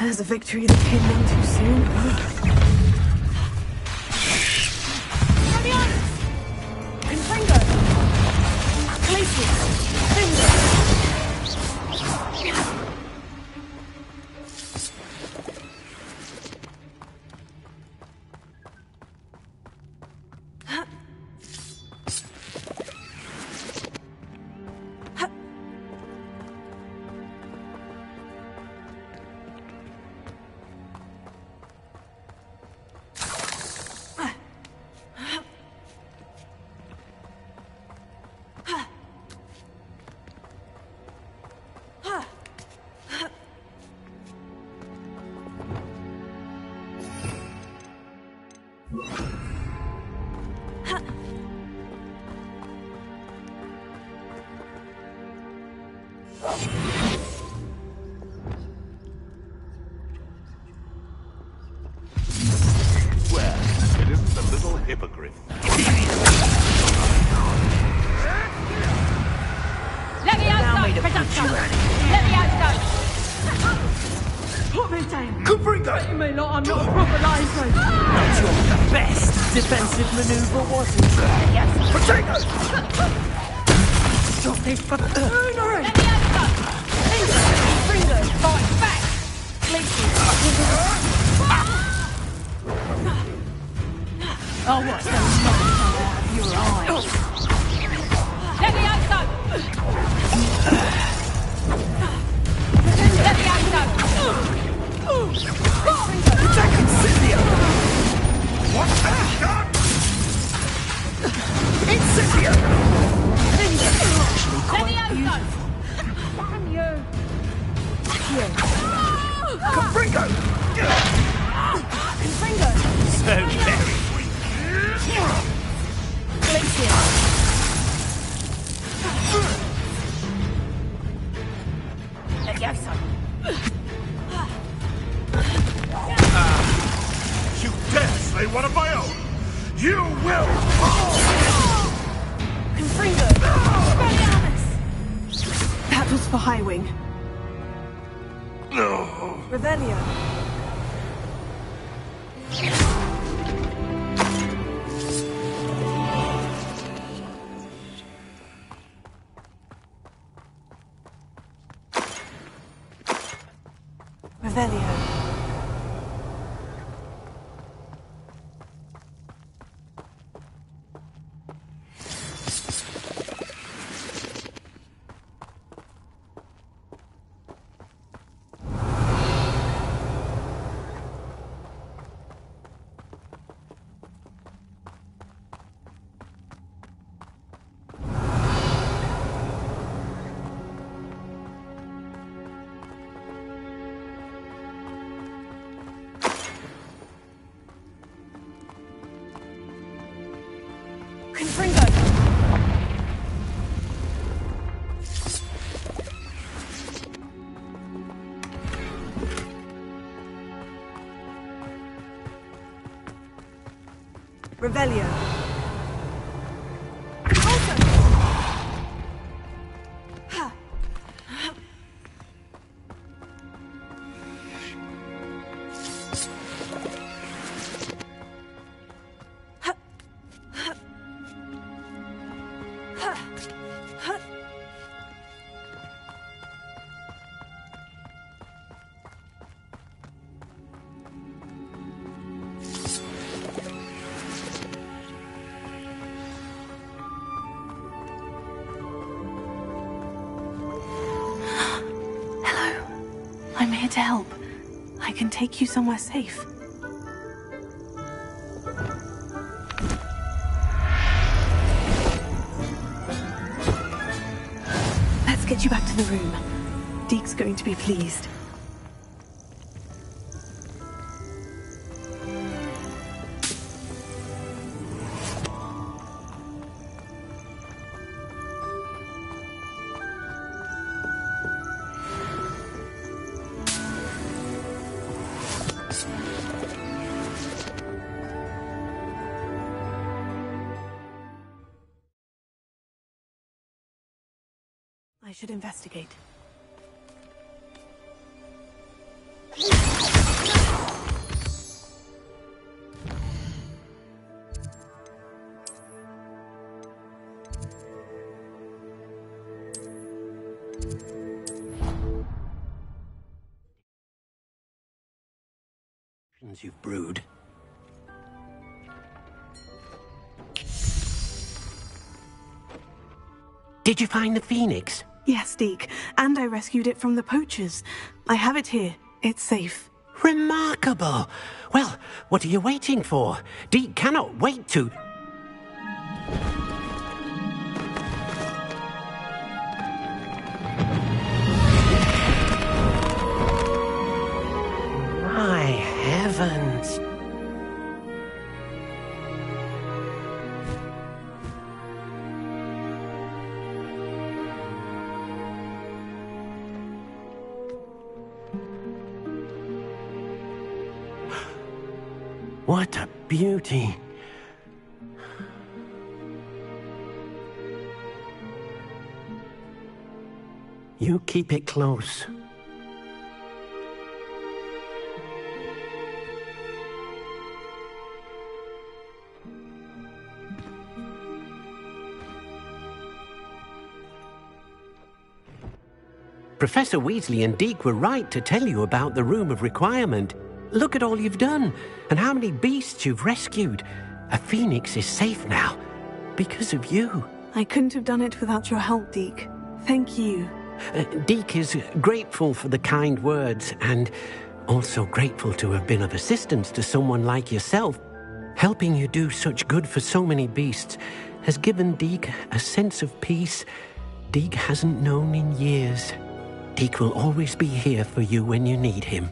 There's a victory that came in too soon. not a proper lifeboat. Not your best defensive maneuver, was it? Yes. Potato! Stop this buffoonery! Fingers, fight back! Oh, what's those lights out of your eyes? Let me out, son! Let me out, son! Attack Incendia! What have you done? Incendia! Let me out, son! Damn you! Confringo! Confringo! So very Let me out, son! You dare slay one of my own? You will! Confringo! That was for Highwing. No. Revelio. Revelio. Revelio. I'm here to help. I can take you somewhere safe. Let's get you back to the room. Deke's going to be pleased. I should investigate. You've brewed. Did you find the Phoenix? Yes, Deke, and I rescued it from the poachers. I have it here. It's safe. Remarkable. Well, what are you waiting for? Deke cannot wait to... My heavens. What a beauty. You keep it close. Professor Weasley and Deke were right to tell you about the Room of Requirement. Look at all you've done, and how many beasts you've rescued. A phoenix is safe now, because of you. I couldn't have done it without your help, Deke. Thank you. Deke is grateful for the kind words, and also grateful to have been of assistance to someone like yourself. Helping you do such good for so many beasts has given Deke a sense of peace Deke hasn't known in years. Deke will always be here for you when you need him.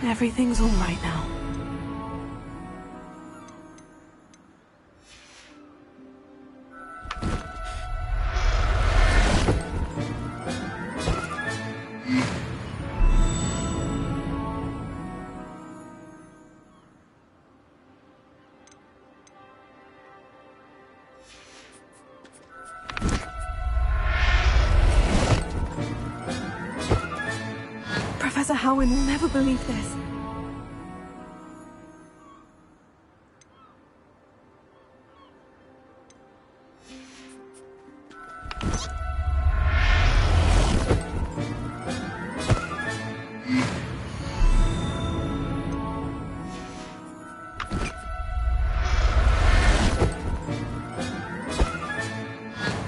Everything's all right now. Professor Howin will never believe this.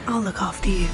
I'll look after you.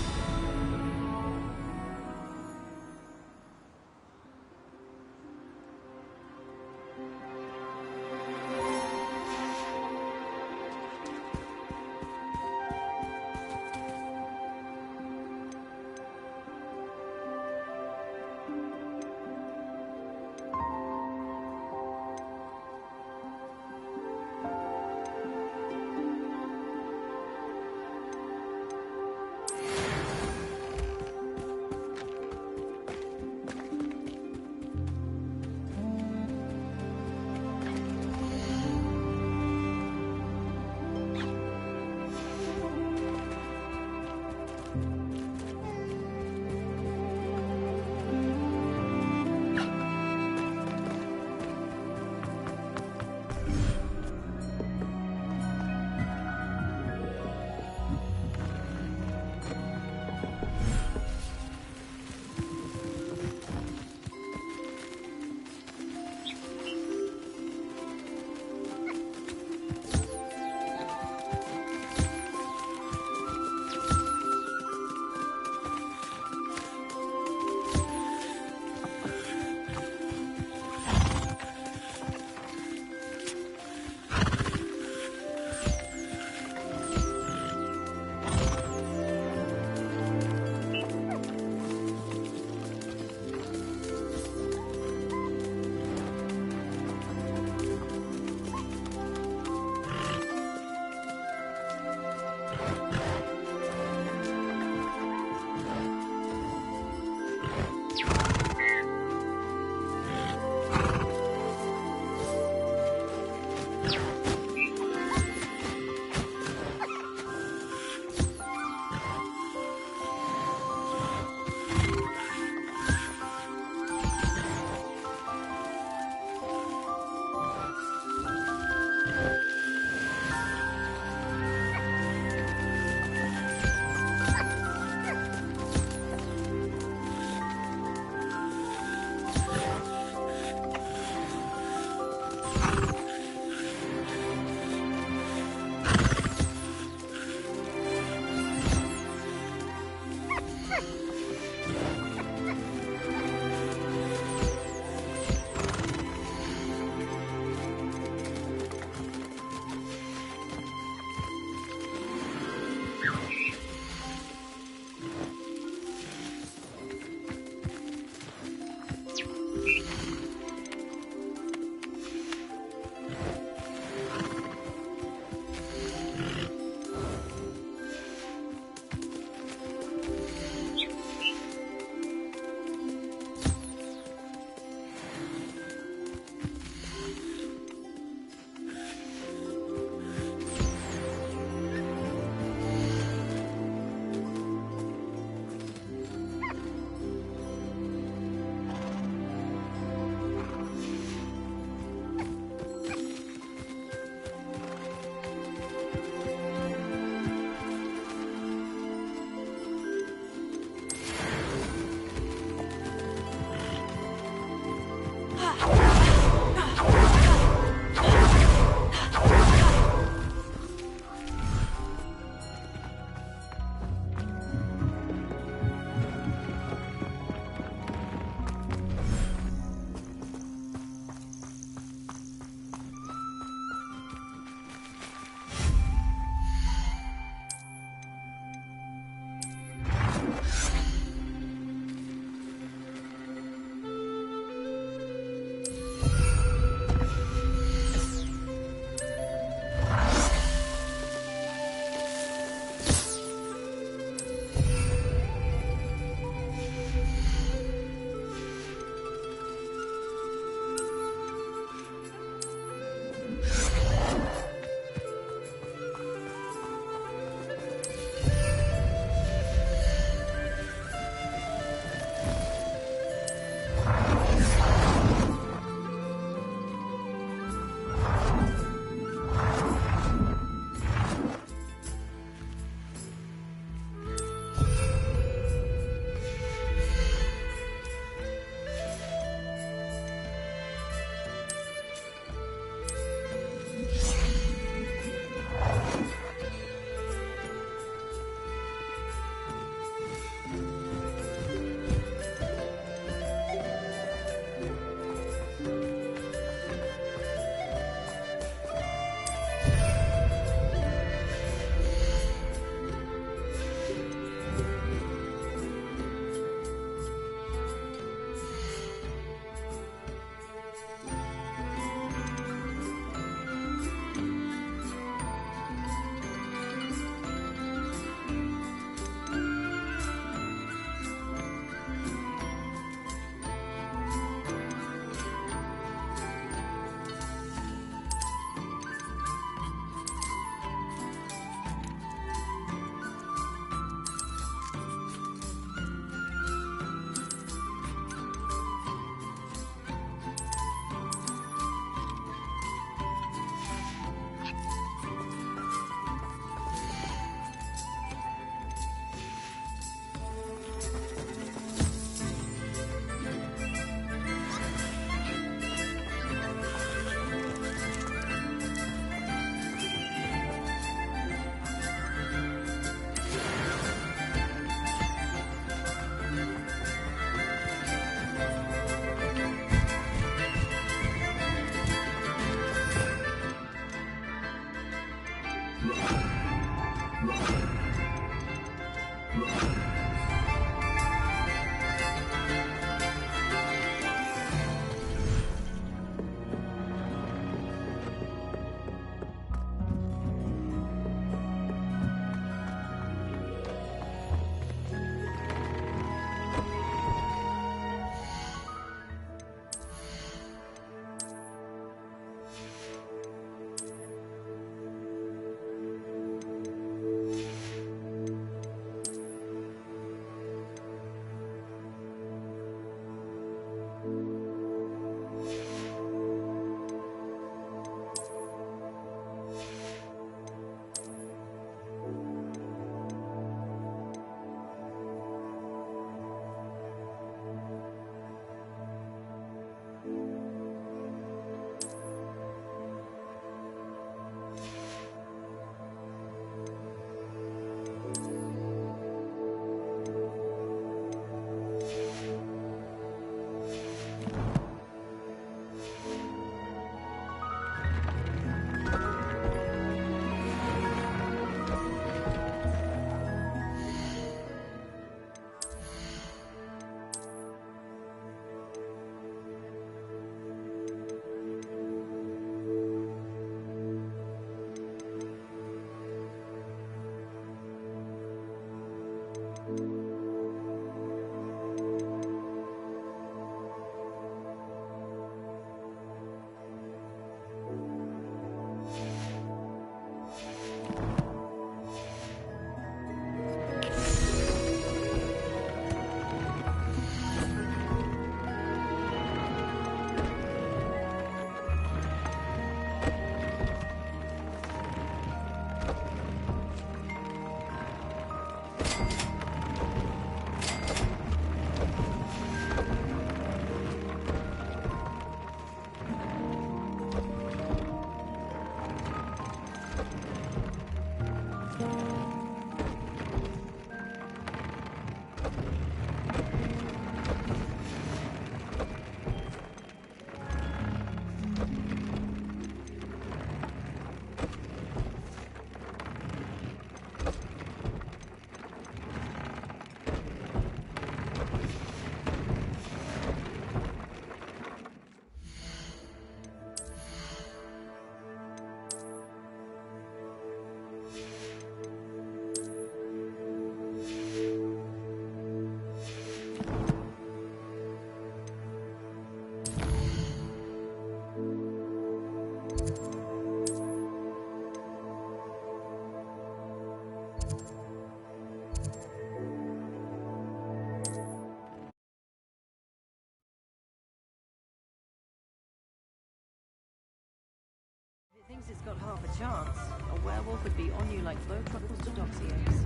Thinks it's got half a chance. A werewolf would be on you like low truffles to doxy eggs.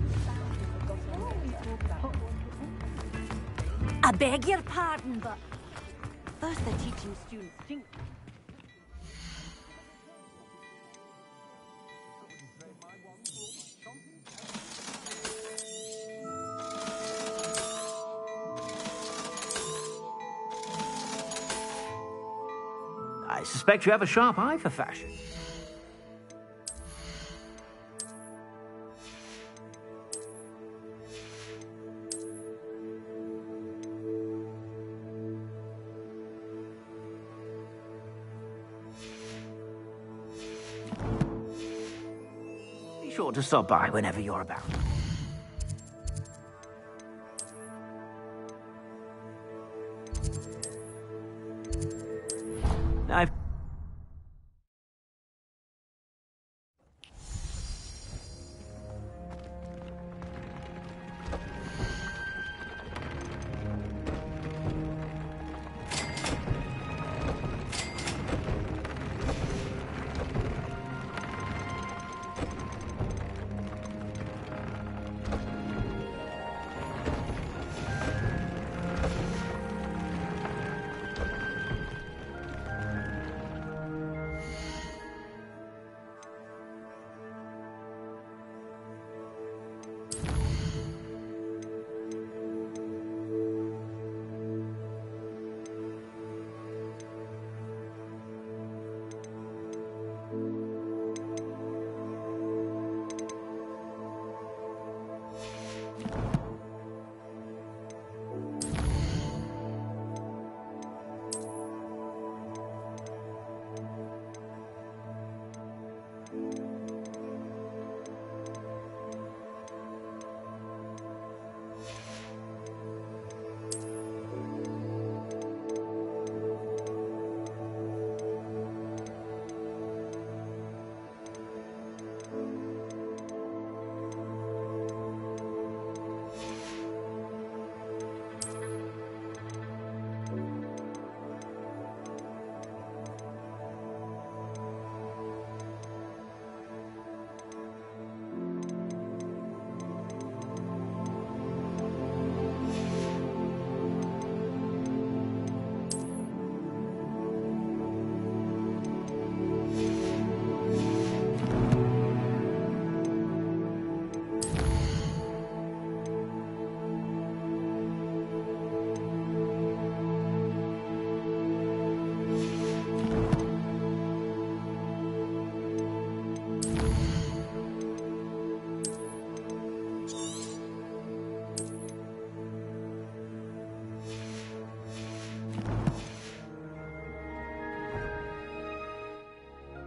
I beg your pardon, but First they're teaching students think. I suspect you have a sharp eye for fashion. Be sure to stop by whenever you're about.